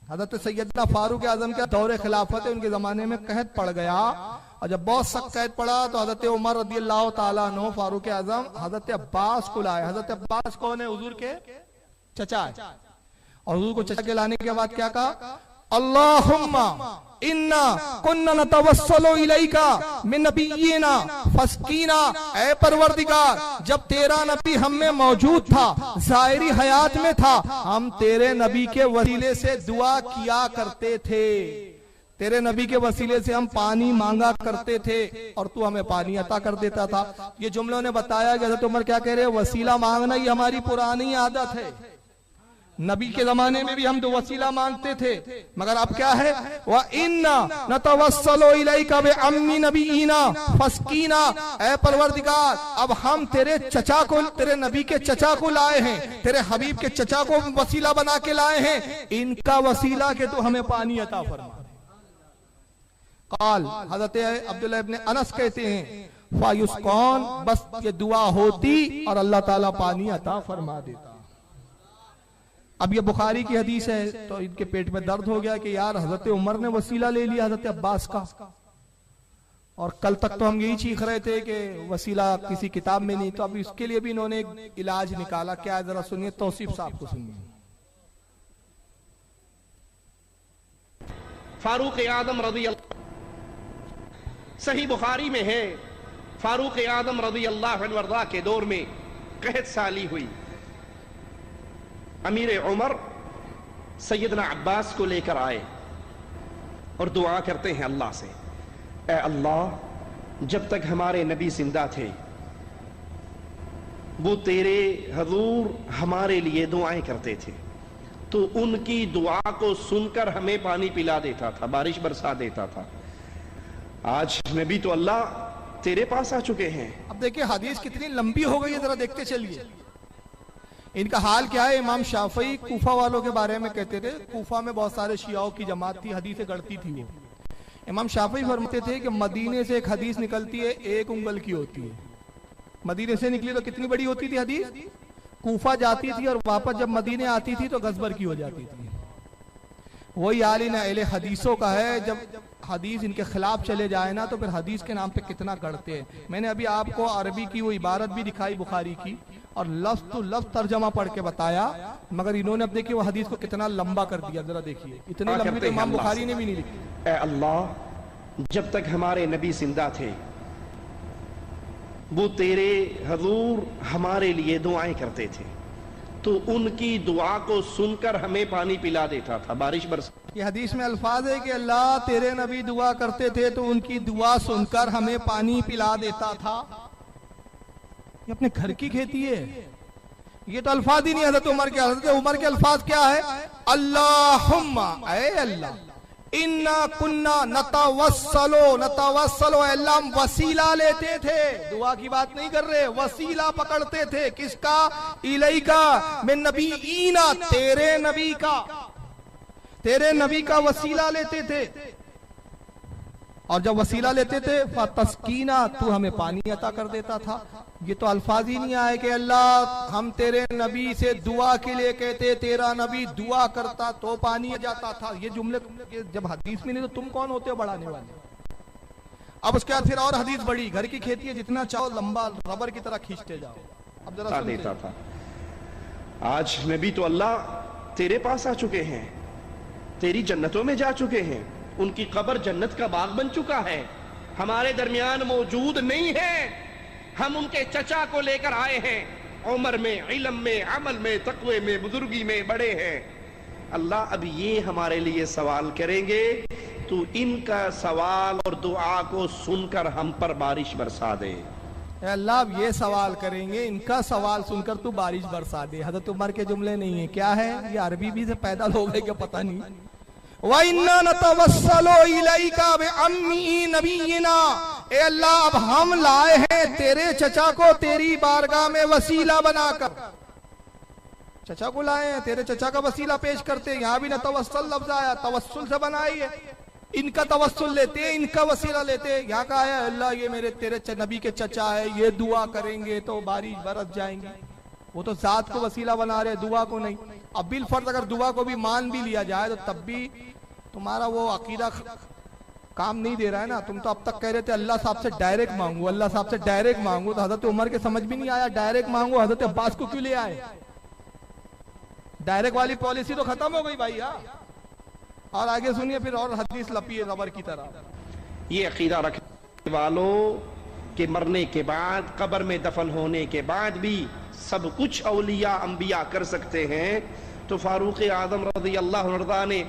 हजरत सैयदना फारूक आजम के दौरे खिलाफत है, उनके जमाने में कहत पड़ गया, और जब बहुत सख्त कहत पड़ा तो हजरत उमर रज़ियल्लाहु ताला अन्हु फारूक आजम हजरत अब्बास को लाए। हजरत अब्बास कौन है? हुजूर के चचा है। और हुजूर को चचा के लाने के बाद क्या कहा? अल्लाहुम्मा इन्ना कुन्ना नतवस्सलु इलैका मिन नबिय्यिना फस्कीना, ऐ परवरदिगार जब तेरा नबी हम में मौजूद था, ज़ाहिरी हयात में था, हम तेरे नबी के वसीले से दुआ किया करते थे, तेरे नबी के वसीले से हम पानी मांगा करते थे और तू हमें पानी अता कर देता था। ये जुमलों ने बताया कि हज़रत उमर क्या कह रहे हैं, वसीला मांगना ही हमारी पुरानी आदत है। नबी के जमाने में भी हम तो वसीला मांगते थे, मगर अब क्या है? व इन्ना नतवस्सलु इलैका बि अम्मी नबीना फस्कीना, ऐ परवरदिगार अब हम तेरे चचा को, तेरे नबी के चचा को लाए हैं, तेरे हबीब के चचा को वसीला बना के लाए हैं, इनका वसीला के तू हमें पानी अता फरमा। काल हजरत अब्दुल्लाह इब्न अनस कहते हैं फायुस्कौन, बस ये दुआ होती और अल्लाह ताला पानी अता फरमा देता। अब ये बुखारी की हदीस है, तो इनके पेट में दर्द हो गया कि यार हजरत उमर ने वसीला ले लिया हजरत अब्बास का, और कल तक तो हम यही चीख रहे थे कि वसीला किसी किताब में नहीं, तो अब इसके लिए भी इन्होंने एक इलाज निकाला। क्या, जरा सुनिए, तौसीफ साहब को सुनिए। फारूक आदम रज़ी, सही बुखारी में है, फारूक आदम रज़ियल्लाहु अन्हु के दौर में कहत साली हुई। अमीर उमर सैयदना अब्बास को लेकर आए और दुआ करते हैं अल्लाह से, ए अल्लाह जब तक हमारे नबी जिंदा थे वो तेरे हजूर हमारे लिए दुआएं करते थे, तो उनकी दुआ को सुनकर हमें पानी पिला देता था, बारिश बरसा देता था। आज नबी तो अल्लाह तेरे पास आ चुके हैं। अब देखिए हदीस कितनी लंबी हो गई है, जरा देखते चलिए। इनका हाल क्या है? इमाम शाफई कूफा वालों के बारे में कहते थे, कूफा में बहुत सारे शियाओं की जमात थी, हदीसें गढ़ती थी वो। इमाम शाफई फरमाते थे कि मदीने से एक हदीस निकलती है, 1 उंगल की होती है। मदीने से निकली तो कितनी बड़ी होती थी हदीस? कूफा जाती थी और वापस जब मदीने आती थी तो गजबर की हो जाती थी। वही हाल इन अहले हदीसों का है, जब हदीस इनके खिलाफ चले जाए ना तो फिर हदीस के नाम पे कितना गढ़ते हैं। मैंने अभी आपको अरबी की वो इबारत भी दिखाई बुखारी की और लफ्ज तो लफ्ज तर्जमा पढ़ के बताया, मगर इन्होंने अब देखिए वो हदीस को कितना लंबा कर दिया। जरा देखिए, इतनी लंबी तो इमाम बुखारी ने भी नहीं लिखी। ऐ अल्लाह, जब तक हमारे नबी जिंदा थे वो तेरे हजूर हमारे लिए दुआएं करते थे, तो उनकी दुआ को सुनकर हमें पानी पिला देता था, बारिश बरस। ये हदीस में अल्फाज है कि अल्लाह तेरे नबी दुआ करते थे तो उनकी दुआ सुनकर हमें पानी पिला देता था। ये अपने घर की खेती है, ये तो अल्फाज ही नहीं। हजरत उमर के अल्फाज क्या है? अल्लाहुम्मा, ऐ अल्लाह, इन्ना कुन्ना नतवस्सलो, अल्लाह हम वसीला लेते थे, दुआ की बात नहीं कर रहे, वसीला पकड़ते थे। किसका? इलैका मिन नबीना, तेरे नबी का, तेरे नबी का वसीला लेते थे। और जब वसीला लेते थे फतस्कीना, तू हमें पानी अता कर देता था। ये तो अल्फाज ही नहीं आए कि अल्लाह हम तेरे नबी से दुआ के लिए कहते, तेरा नबी दुआ करता तो पानी आ जाता था। ये जुमले जब हदीस में नहीं तो तुम कौन होते हो बढ़ाने वाले? अब उसके बाद फिर और हदीस बड़ी, घर की खेती है, जितना चाहो लंबा रबर की तरह खींचते जाओ। अब जरा देता था। आज नबी तो अल्लाह तेरे पास आ चुके हैं, तेरी जन्नतों में जा चुके हैं, उनकी कब्र जन्नत का बाग बन चुका है, हमारे दरमियान मौजूद नहीं है। हम उनके चचा को लेकर आए हैं, उम्र में, इल्म में, अमल में, तकवे में, बुजुर्गी में बड़े हैं। अल्लाह अब ये हमारे लिए सवाल करेंगे, तू इनका सवाल और दुआ को सुनकर हम पर बारिश बरसा दे। अल्लाह अब ये सवाल करेंगे, इनका सवाल सुनकर तू बारिश बरसा दे। हजरत उमर के जुमले नहीं है, क्या है ये? अरबी भी से पैदा हो गए क्या पता नहीं। व इन्ना नतवस्सलो इलैका बिअम्मी नबीना, ए अल्लाह अब हम लाए हैं तेरे चचा को तेरी बारगाह में वसीला बनाकर। चचा को लाए हैं, तेरे चचा का वसीला पेश करते हैं। यहाँ भी नतवस्सल लफ्ज आया, तवस्सुल से बनाई है। इनका तवस्सुल लेते हैं, इनका वसीला लेते हैं। यहाँ का आया अल्लाह ये मेरे तेरे नबी के चचा है, ये दुआ करेंगे तो बारिश बरस जाएंगी। वो तो जात को वसीला बना रहे, दुआ को नहीं। अब बिल फर्ज अगर दुआ को भी मान भी लिया जाए तो तब भी तुम्हारा वो अकीदा काम नहीं दे रहा है ना। तुम तो अब तक कह रहे थे अल्लाह साहब से डायरेक्ट मांगू, अल्लाह साहब से डायरेक्ट मांगू, तो हजरत उमर के समझ भी नहीं आया डायरेक्ट मांगू। हजरत अब्बास को क्यों ले आए? डायरेक्ट वाली पॉलिसी तो खत्म हो गई भाई। और आगे सुनिए फिर और हदीस लपी है रबर की तरह। ये अकीदा रखने वालों के मरने के बाद, कब्र में दफन होने के बाद भी सब कुछ औलिया अंबिया कर सकते हैं, तो फारूक आजम रज़ी अल्लाह अन्हु ने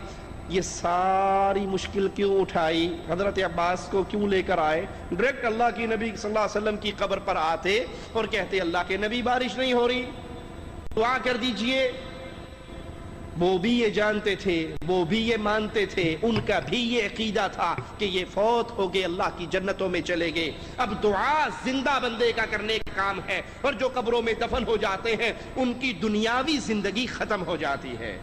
ये सारी मुश्किल क्यों उठाई? हजरत अब्बास को क्यों लेकर आए? डायरेक्ट अल्लाह की नबी सल्लल्लाहु अलैहि वसल्लम की कब्र पर आते और कहते अल्लाह के नबी बारिश नहीं हो रही, दुआ कर दीजिए। वो भी ये जानते थे, वो भी ये मानते थे, उनका भी ये अकीदा था कि ये फौत हो गए, अल्लाह की जन्नतों में चले गए। अब दुआ जिंदा बंदे का करने का काम है, और जो कब्रों में दफन हो जाते हैं उनकी दुनियावी जिंदगी खत्म हो जाती है।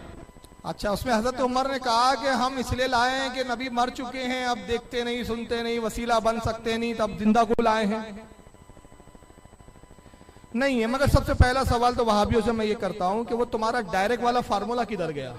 अच्छा, उसमें हजरत उमर ने कहा कि हम इसलिए लाए हैं कि नबी मर चुके हैं, अब देखते नहीं, सुनते नहीं, वसीला बन सकते नहीं, तब जिंदा को लाए हैं। नहीं है। मगर सबसे पहला सवाल तो वहाबियों से मैं ये करता हूं कि वो तुम्हारा डायरेक्ट वाला फार्मूला किधर गया?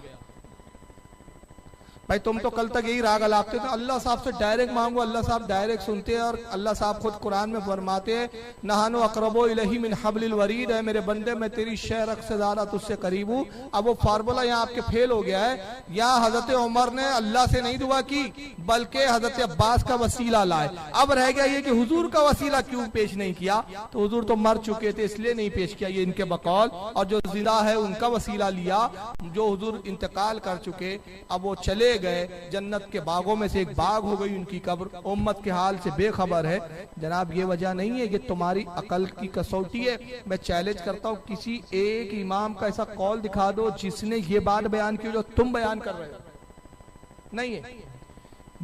भाई तुम तो कल तक यही राग अलापते थे, अल्लाह साहब से डायरेक्ट मांगो, अल्लाह साहब डायरेक्ट सुनते हैं, और अल्लाह साहब खुद कुरान में फरमाते हैं नहानो अकरबो इलही मिन हब्लिल वरीद, है मेरे बंदे मैं तेरी शहरक से ज्यादा तुझसे करीब हूं। अब वो फार्मूला यहाँ आपके फेल हो गया है। यहाँ हजरत उमर ने अल्लाह से नहीं दुआ की बल्कि हजरत अब्बास का वसीला लाए। अब रह गया ये कि हुजूर का वसीला क्यों पेश नहीं किया? तो हुजूर तो मर चुके थे इसलिए नहीं पेश किया, ये इनके बकौल। और जो जिंदा है उनका वसीला लिया, जो हुजूर इंतकाल कर चुके, अब वो चले गए, जन्नत के बागों में से एक बाग हो गई उनकी कब्र, उम्मत के हाल से बेखबर है। जनाब ये वजह नहीं है, ये तुम्हारी अकल की कसौटी है। मैं चैलेंज करता हूँ, किसी एक इमाम का ऐसा कौल दिखा दो जिसने ये बात बयान की जो तुम बयान कर रहे हो। नहीं है।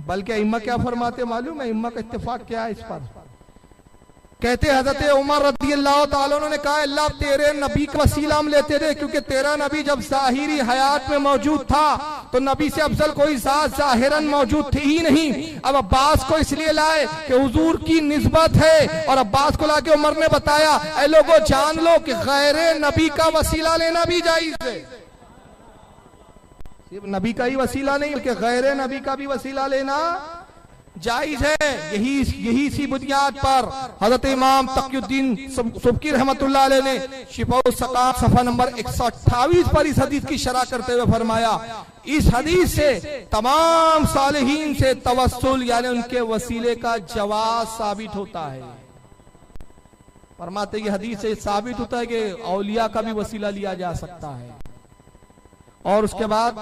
बल्कि इम्मा क्या फरमाते मालूम है? इम्मा का इत्तेफाक क्या है इस पर? कहते हजरत उमर रज़ी अल्लाह ताला अन्हु ने कहा अल्लाह तेरे नबी का वसीला हम लेते थे, क्योंकि तेरा नबी जब ज़ाहिरी हयात में मौजूद था तो नबी से अफजल कोई ज़ात ज़ाहिरन मौजूद थी ही नहीं। अब अब्बास को इसलिए लाए कि हुजूर की निस्बत है, और अब्बास को लाके उमर ने बताया, ऐ लोगों जान लो कि गैर नबी का वसीला लेना भी जायज है। सिर्फ नबी का ही वसीला नहीं बल्कि गैर नबी का भी वसीला लेना जायज है। यही सी बुनियाद पर हजरत इमाम तकीउद्दीन सुबकी रहमतुल्लाह अलैह ने शिफाउस सकात सफा नंबर 128 पर इस हदीस की शरह करते हुए फरमाया, इस हदीस से तमाम सालिहीन से तवस्सुल यानी उनके वसीले का जवाज साबित होता है। फरमाते ये हदीस से साबित होता है कि औलिया का भी वसीला लिया जा सकता है। और उसके बाद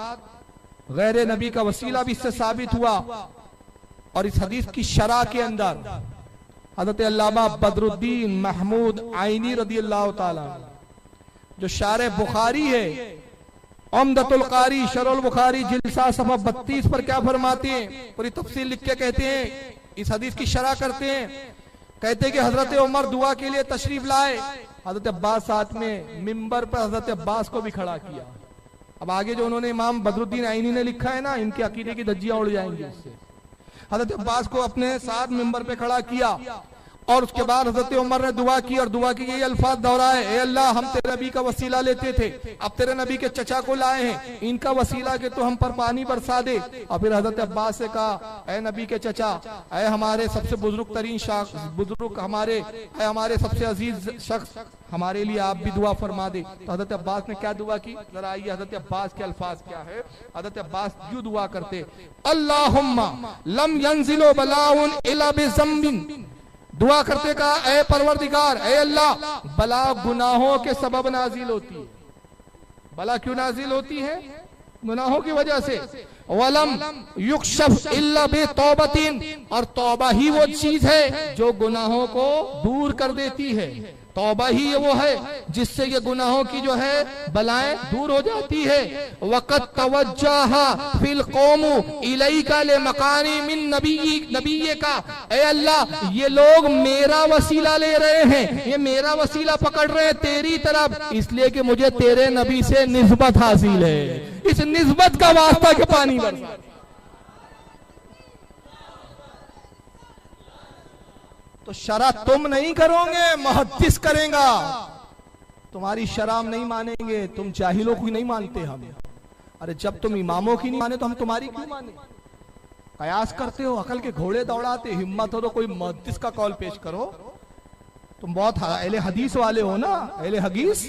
गैर नबी का वसीला भी इससे साबित हुआ। और इस हदीस की शरह के अंदर हज़रत अल्लामा बदरुद्दीन महमूद आइनी रदियल्लाहु ताला जो शारे बुखारी है, उम्दतुल कारी शरहुल बुखारी जिल्सा सफ़ा 32 पर क्या फरमाते हैं, पूरी तफसील लिख के कहते हैं, इस हदीस की शरह करते हैं, कहते हैं कि हजरत उमर दुआ के लिए तशरीफ लाए, हजरत अब्बास साथ में मिंबर पर हजरत अब्बास को भी खड़ा किया। अब आगे जो उन्होंने इमाम बदरुद्दीन आइनी ने लिखा है ना, इनके अकीदे की धज्जियां उड़ जाएंगी इससे। हजरत अब्बास को अपने साथ मिंबर पे खड़ा किया और उसके बाद हजरत उमर ने दुआ की, और दुआ की यही अल्फाज दोहराए, ए अल्लाह हम तेरे नबी का वसीला लेते थे, अब तेरे नबी के चचा को लाए हैं, इनका वसीला के तो हम पर पानी बरसा दे। और फिर हजरत अब्बास से कहा, ए नबी के चचा, ए हमारे सबसे बुजुर्ग तरीन बुजुर्ग, हमारे सबसे अजीज शख्स, हमारे लिए आप भी दुआ फरमा दे। तो हजरत अब्बास ने क्या दुआ की, जरा आइए हजरत अब्बास के अल्फाज क्या है। हजरत अब्बास यूं दुआ करते, अल्लाहुम्मा लम यंजिलो बलाउन इला बिज़म्बिन, दुआ करते कहा, ऐ परवरदिगार, ऐ अल्लाह, बला गुनाहों के सबब नाजिल होती है। बला क्यों नाजिल होती है? गुनाहों की वजह से। वलम युक्शफ इल्ला बि तौबतिन, और तौबा ही वो चीज है जो गुनाहों को दूर कर देती है। तौबा ही वो है जिससे ये गुनाहों की जो है बलाएं दूर हो जाती है। वक़त तवज्जहा फिल कौमु इलैका ले मकानी मिन नबी का, ए अल्लाह ये लोग मेरा वसीला ले रहे हैं, ये मेरा वसीला पकड़ रहे हैं तेरी तरफ, इसलिए कि मुझे तेरे नबी से निस्बत हासिल है। इस निस्बत का वास्ता के पानी बरसा। तो शरा तुम नहीं करोगे, मुहद्दिस करेगा। तुम्हारी शराम नहीं मानेंगे, तुम जाहिलों की नहीं मानते हम। अरे जब तुम इमामों की नहीं माने तो हम तुम्हारी क्यों माने? कयास करते हो, अकल के घोड़े दौड़ाते, हिम्मत हो तो कोई मुहद्दिस का कौल पेश करो। तुम बहुत अहले हदीस वाले हो ना, अहले हदीस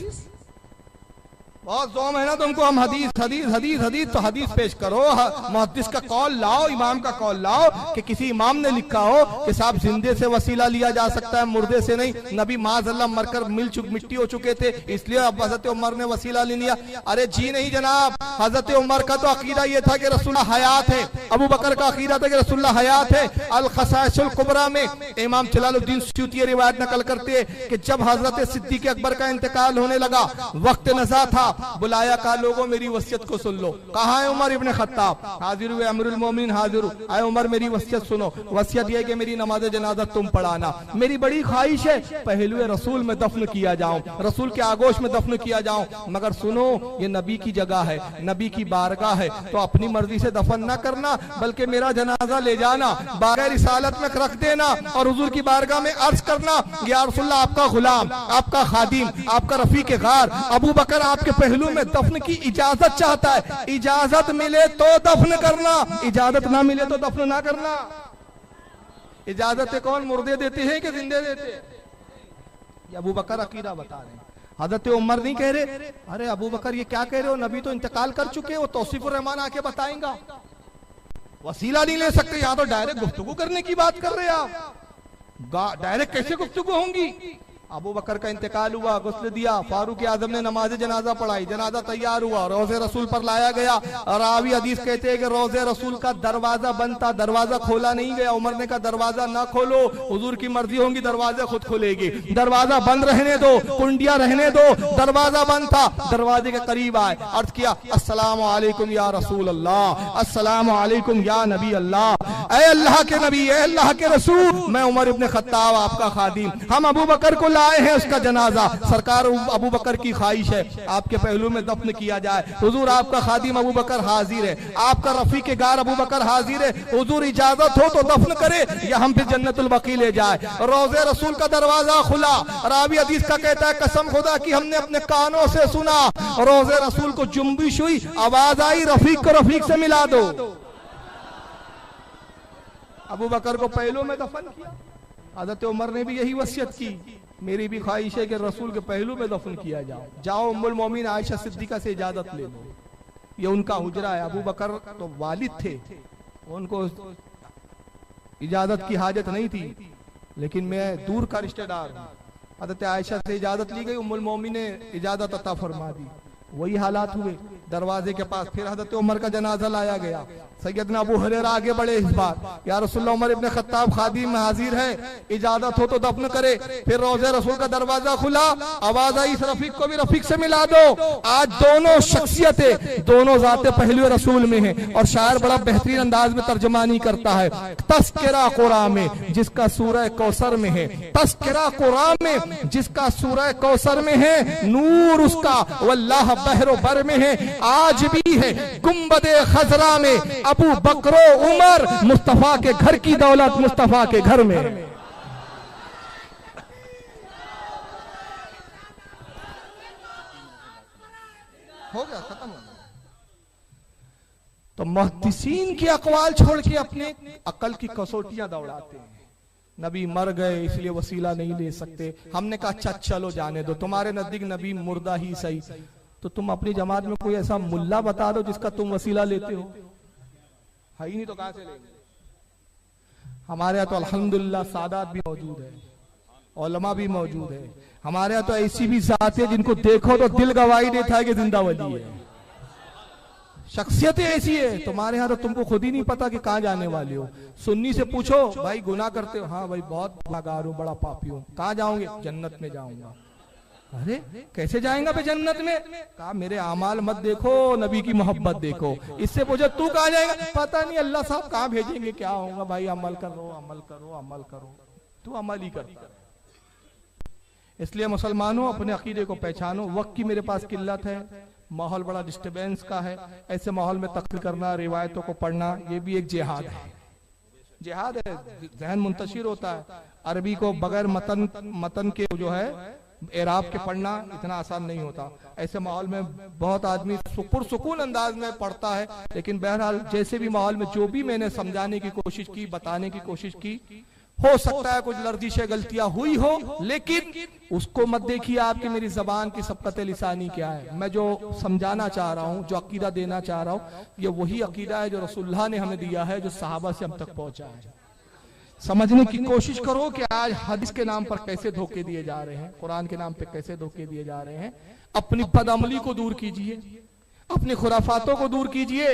बहुत जोम है ना तुमको। हम हदीस हदीस हदीस हदीस तो हदीस पेश करो, मुहद्दिस का कौल लाओ, इमाम का कौल लाओ कि किसी इमाम ने लिखा हो कि साहब जिंदे से वसीला लिया जा सकता है, मुर्दे से नहीं। नबी माज़अल्लाह मरकर मिट्टी हो चुके थे, इसलिए अब हजरत उमर ने वसीला ले लिया। अरे जी नहीं जनाब, हजरत उमर का तो अकीदा ये था कि रसूलुल्लाह हयात है। अबू बकर का अकीदा था कि रसूलुल्लाह हयात है। अल खसाइसुल कुबरा में इमाम जलालुद्दीन सयूती रिवायत नकल करते हैं कि जब हजरत सिद्दीक़ अकबर का इंतकाल होने लगा, वक्त नज़ा था, बुलाया, कहा लोगों मेरी वसीयत को सुन लो। कहाँ है उमर इब्ने खत्ताब? हाजिर हुए अमीरुल मोमिनीन, हाजिर। आए उमर मेरी वसीयत सुनो। वसीयत यह कि मेरी नमाज जनाजा तुम पढ़ाना। मेरी बड़ी ख्वाहिश है पहलुए रसूल में दफन किया जाऊं, रसूल के आगोश में दफन किया जाऊं, मगर सुनो ये नबी की जगह है, नबी की बारगाह है, तो अपनी मर्जी से दफन न करना, बल्कि मेरा जनाजा ले जाना, बारगाह रिसालत में रख देना और हुजूर की बारगाह में अर्ज करना, या रसूलल्लाह आपका गुलाम, आपका खादिम, आपका रफीक गार अबू बकर आपके पहलू में दफन की इजाजत चाहता है। इजाजत मिले तो दफन करना, इजाजत ना मिले तो दफन ना करना। इजाजत कौन मुर्दे देते हैं कि जिंदे देते हैं? ये अबू बकर अकीदा बता रहे हैं, हजरत उमर नहीं कह रहे। अरे अबू बकर ये क्या कह रहे हो, नबी तो इंतकाल कर चुके, वो तौसीफुर रहमान आके बताएंगा, वसीला नहीं ले सकते। यहाँ तो डायरेक्ट गुफ्तगू करने की बात कर रहे हैं आप, डायरेक्ट कैसे गुफ्तगू होंगी? अबू बकर का इंतकाल हुआ, गुस्ल दिया, फारूक आजम ने नमाज जनाजा पढ़ाई, जनाजा तैयार हुआ, रोज़े रसूल पर लाया गया। रावी हदीस कहते हैं कि रोज़े रसूल का दरवाजा बंद था, दरवाजा खोला नहीं गया। उमर ने कहा दरवाजा ना खोलो, हुजूर की मर्जी होगी, दरवाजा खुद खुलेगी, दरवाजा बंद रहने दो, कुंडिया रहने दो। दरवाजा बंद था, दरवाजे के करीब आए, अर्ज किया अस्सलामु अलैकुम या रसूल अल्लाह, अस्सलामु अलैकुम या नबी अल्लाह। ऐ अल्लाह के नबी, ऐ अल्लाह के रसूल, मैं उमर इब्ने खत्ताब आपका खादिम, हम अबू बकर को लाए हैं, उसका जनाजा सरकार अबू बकर की ख्वाहिश है आपके पहलू में दफन किया जाए। हुजूर आपका खादिम अबू बकर हाजिर है, आपका रफीक गार अबू बकर हाजिर है, हुजूर इजाजत हो तो दफन करे या हम फिर जन्नतुल बकी ले जाए। रोज़े रसूल का दरवाजा खुला, रावी हदीस का कहता है कसम खुदा कि हमने अपने कानों से सुना, रोज़े रसूल को जुम्बिश हुई, आवाज आई रफीक को रफीक से मिला दो। अबू बकर को पहलू में दफन किया। हज़रत उमर ने भी यही वसीयत की, मेरी भी ख्वाहिश है कि रसूल के पहलू में दफन किया जाओ। जाओ उम्मुल मोमिन आयशा सिद्दीका से इजाजत ले लो, ये उनका हुजरा है। अबू बकर तो वालिद थे, उनको इजाजत की हाजत नहीं थी, लेकिन मैं दूर का रिश्तेदार हूं। हज़रत आयशा से इजाजत ली गई, उम्मुल मोमिन ने इजाजत अता फरमा दी। वही हालात हुए, दरवाजे के पास फिर हज़रत उमर का जनाजा लाया गया। सैयदना अबू हुरैरा आगे बढ़े इस बार, या रसूलुल्लाह उमर इब्ने खत्ताब खादिम हाजिर है, इजाजत हो तो दफन करे। फिर रोज़े रसूल का दरवाजा खुला, आवाज आई इस रफीक को भी रफीक से मिला दो। आज दोनों शख्सियतें, दोनों जाते पहलू रसूल में हैं, और शायर बड़ा बेहतरीन अंदाज में तर्जमानी करता है। तस्किरा कुरान में जिसका सूरह कौसर में है, तस्किरा कुरान में जिसका सूरह कौसर में है, नूर उसका वल्लाह बहरो बर में है। आज भी है गुंबदे खजरा में अबू बकरो उमर, मुस्तफा के घर की दौलत मुस्तफा के घर में। हो गया, खत्म हो गया। तो मुहद्दिसीन की अकवाल छोड़ के अपने अकल की कसौटियां दौड़ाते हैं। नबी मर गए इसलिए वसीला नहीं ले सकते। हमने कहा अच्छा चलो जाने दो, तुम्हारे नजदीक नबी मुर्दा ही सही, तो तुम अपनी जमात में कोई ऐसा मुल्ला बता दो जिसका तुम वसीला लेते हो। है ही नहीं तो कहां से लेंगे। हमारे यहाँ तो अल्हम्दुलिल्लाह सादात भी मौजूद है, उलमा भी मौजूद है। हमारे यहाँ तो ऐसी भी जात है जिनको देखो तो दिल गवाही देता है कि जिंदा वली है। शख्सियतें ऐसी है। तुम्हारे यहाँ तो तुमको खुद ही नहीं पता कि कहाँ जाने वाले हो। सुन्नी से पूछो भाई गुनाह करते हो, हाँ भाई बहुत गुनाहगार हूँ, बड़ा पापी हूँ। कहाँ जाओगे? जन्नत में जाऊंगा। अरे कैसे जाएगा बे जन्नत में? कहा मेरे अमाल मत देखो, नबी की मोहब्बत देखो। इससे पूछो तू कहाँ जाएगा? पता नहीं, अल्लाह साहब कहाँ भेजेंगे, क्या होगा। भाई अमल करो, अमल करो, अमल करो, तू अमल ही कर। इसलिए मुसलमानों अपने अकीदे को पहचानो। वक्त की मेरे पास किल्लत है, माहौल बड़ा डिस्टर्बेंस का है। ऐसे माहौल में तकरीर करना, रिवायतों को पढ़ना, ये भी एक जिहाद है। जिहाद है, जहन मुंतशिर होता है। अरबी को बगैर मतन के जो है एराब के पढ़ना इतना आसान नहीं होता। ऐसे माहौल में बहुत आदमी पुरसुकून अंदाज में पढ़ता है, लेकिन बहरहाल जैसे भी माहौल में जो भी मैंने समझाने की कोशिश की, बताने की कोशिश की, हो सकता है कुछ लर्जिशें गलतियां हुई हो, लेकिन उसको मत देखिए आपकी मेरी जबान की सबकत लिसानी क्या है। मैं जो समझाना चाह रहा हूँ, जो अकीदा देना चाह रहा हूँ, ये वही अकीदा है जो रसूलुल्लाह ने हमें दिया है, जो सहाबा से हम तक पहुंचा है। समझने की कोशिश करो कि आज हदीस के नाम पर कैसे धोखे दिए जा रहे हैं, कुरान के नाम पर कैसे धोखे दिए जा रहे हैं। अपनी बदअमली को दूर कीजिए, अपनी खुराफातों को दूर कीजिए।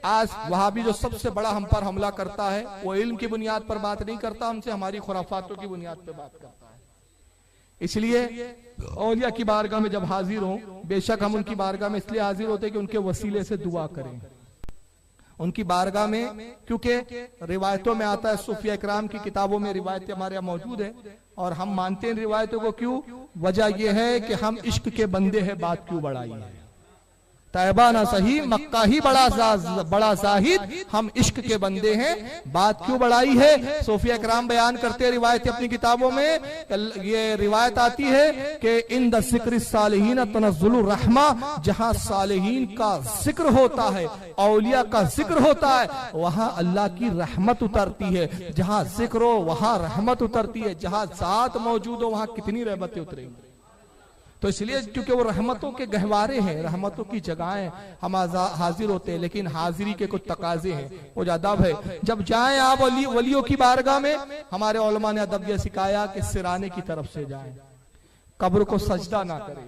आज वहां भी जो सबसे बड़ा हम पर हमला करता है, वो इल्म की बुनियाद पर बात नहीं करता हमसे, हमारी खुराफातों की बुनियाद पर बात करता है। इसलिए औलिया की बारगाह में जब हाजिर हों, बेशक हम उनकी बारगाह में इसलिए हाजिर होते हैं कि उनके वसीले से दुआ करें उनकी बारगाह में, क्योंकि रिवायतों में आता है, सूफिया इकराम की किताबों में रिवायतें हमारे यहाँ मौजूद है, और हम मानते हैं रिवायतों को। क्यों? वजह यह है कि हम इश्क के बंदे हैं, बात क्यों बढ़ाई है। तैबा ना सही मक्का ही बड़ा जाहिद, हम इश्क के बंदे हैं, बात क्यों बढ़ाई है। सूफिया इकराम बयान करते हैं रिवायतें अपनी किताबों में। ये रिवायत आती है कि इन द जिक्र सालिहीन तनज़्ज़ुलुर रहमा, जहां सालिहीन का जिक्र होता है, औलिया का जिक्र होता है, वहां अल्लाह की रहमत उतरती है। जहां जिक्र हो वहां रहमत उतरती है। जहां जात मौजूद हो वहां कितनी रहमतें उतरेंगी। तो इसलिए क्योंकि वो रहमतों के गहवारे हैं, रहमतों की जगहें, हम हाजिर होते हैं, लेकिन हाजिरी के कुछ तकाजे हैं, वो अदब है। जब जाएं आप वलियों की बारगाह में, हमारे उलमा ने अदब यह सिखाया कि सिराने की तरफ से जाएं, कब्र को सजदा ना करें।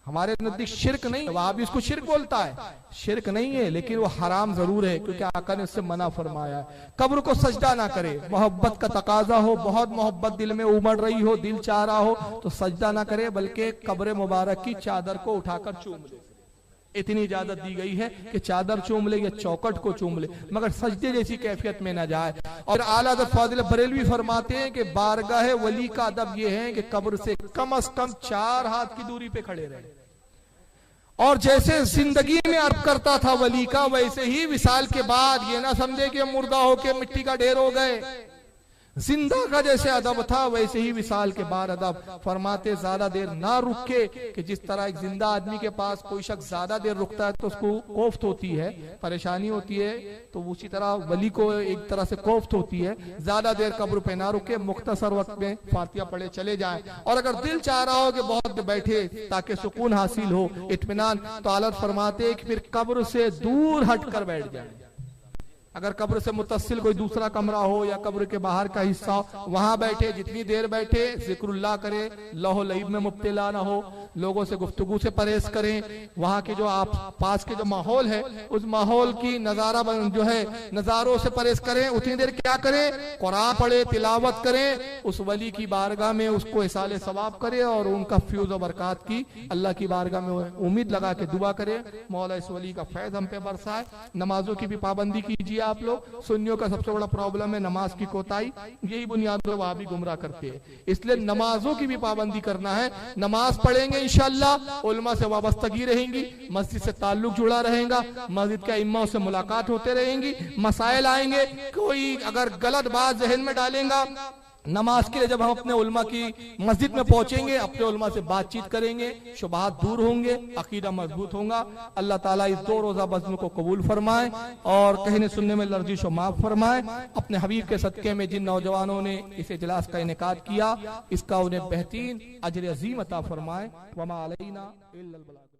हमारे नजदीक शिरक नहीं, वहां भी उसको शिरक बोलता है, शिरक नहीं है, लेकिन वो हराम जरूर है, क्योंकि आका ने उससे मना फरमाया है। कब्र को सजदा ना करे। मोहब्बत का तकाजा हो, बहुत मोहब्बत दिल में उमड़ रही हो, दिल चाह रहा हो, तो सजदा ना करे, बल्कि कब्र मुबारक की चादर को उठाकर चूम ले। इतनी इजाजत दी गई है कि चादर चूम ले या चौकट को चूम ले, मगर सजदे जैसी कैफियत में ना जाए। और आला हज़रत फाजिल बरेलवी फरमाते हैं कि बारगाह वली का अदब यह है कि कब्र से कम 4 हाथ की दूरी पे खड़े रहे। और जैसे जिंदगी में अर्ज करता था वली का, वैसे ही विसाल के बाद ये ना समझे कि मुर्दा होके मिट्टी का ढेर हो गए। जिंदा का जैसे अदब था वैसे ही विसाल के बाद अदब। फरमाते ज्यादा देर ना रुके कि जिस तरह एक जिंदा आदमी के पास कोई शख्स ज्यादा देर रुकता है तो उसको कोफ्त होती है, परेशानी होती है, तो उसी तरह वली को एक तरह से कोफ्त होती है। ज्यादा देर कब्र पे ना रुके, मुख्तसर वक्त में फातिहा पढ़े चले जाएं। और अगर दिल चाह रहा हो कि बहुत बैठे ताकि सुकून हासिल हो, इत्मीनान, तो आलत फरमाते कि फिर कब्र से दूर हट कर बैठ जाए। अगर कब्र से मुतस्सिल कोई दूसरा कमरा हो या कब्र के बाहर का हिस्सा, वहां बैठे, जितनी देर बैठे जिक्रुल्लाह करे, लहो लईब में मुब्तला ना हो, लोगों से गुफ्तगू से परहेज करें। वहां के जो आप पास के जो माहौल है उस माहौल की नजारा जो है नजारों से परहेज करें। उतनी देर क्या करें? कुरान पढ़े, तिलावत करें, उस वली की बारगाह में उसको इसाले सवाब करे और उनका फ्यूज और बरकत की अल्लाह की बारगाह में उम्मीद लगा के दुआ करे, मौला इस वली का फैज हम पे बरसाए। नमाजों की भी पाबंदी कीजिए। आप लोग सुन्नियों का सबसे बड़ा प्रॉब्लम है नमाज की कोताही, यही बुनियादों वहां भी गुमराह करते हैं। इसलिए नमाजों की भी पाबंदी करना है। नमाज पढ़ेंगे इंशाअल्लाह, उलमा से वाबस्तगी रहेंगी, मस्जिद से ताल्लुक जुड़ा रहेगा, मस्जिद के इमाम से मुलाकात होते रहेंगी, मसाइल आएंगे। कोई अगर गलत बात जहन में डालेगा, नमाज के लिए जब हम अपने उलमा की मस्जिद में पहुंचेंगे, अपने उलमा से बातचीत करेंगे, शुबहात दूर होंगे, अकीदा मजबूत होगा। अल्लाह ताला इस 2 रोजा बज़्म को कबूल फरमाए और कहने सुनने में लर्जिश और माफ फरमाए। अपने हबीब के सदके में जिन नौजवानों ने इस इजलास का इनेकाद किया, इसका उन्हें बेहतरीन अजर अजीम अता फरमाए। वमा अलैना इल्लल बलाग।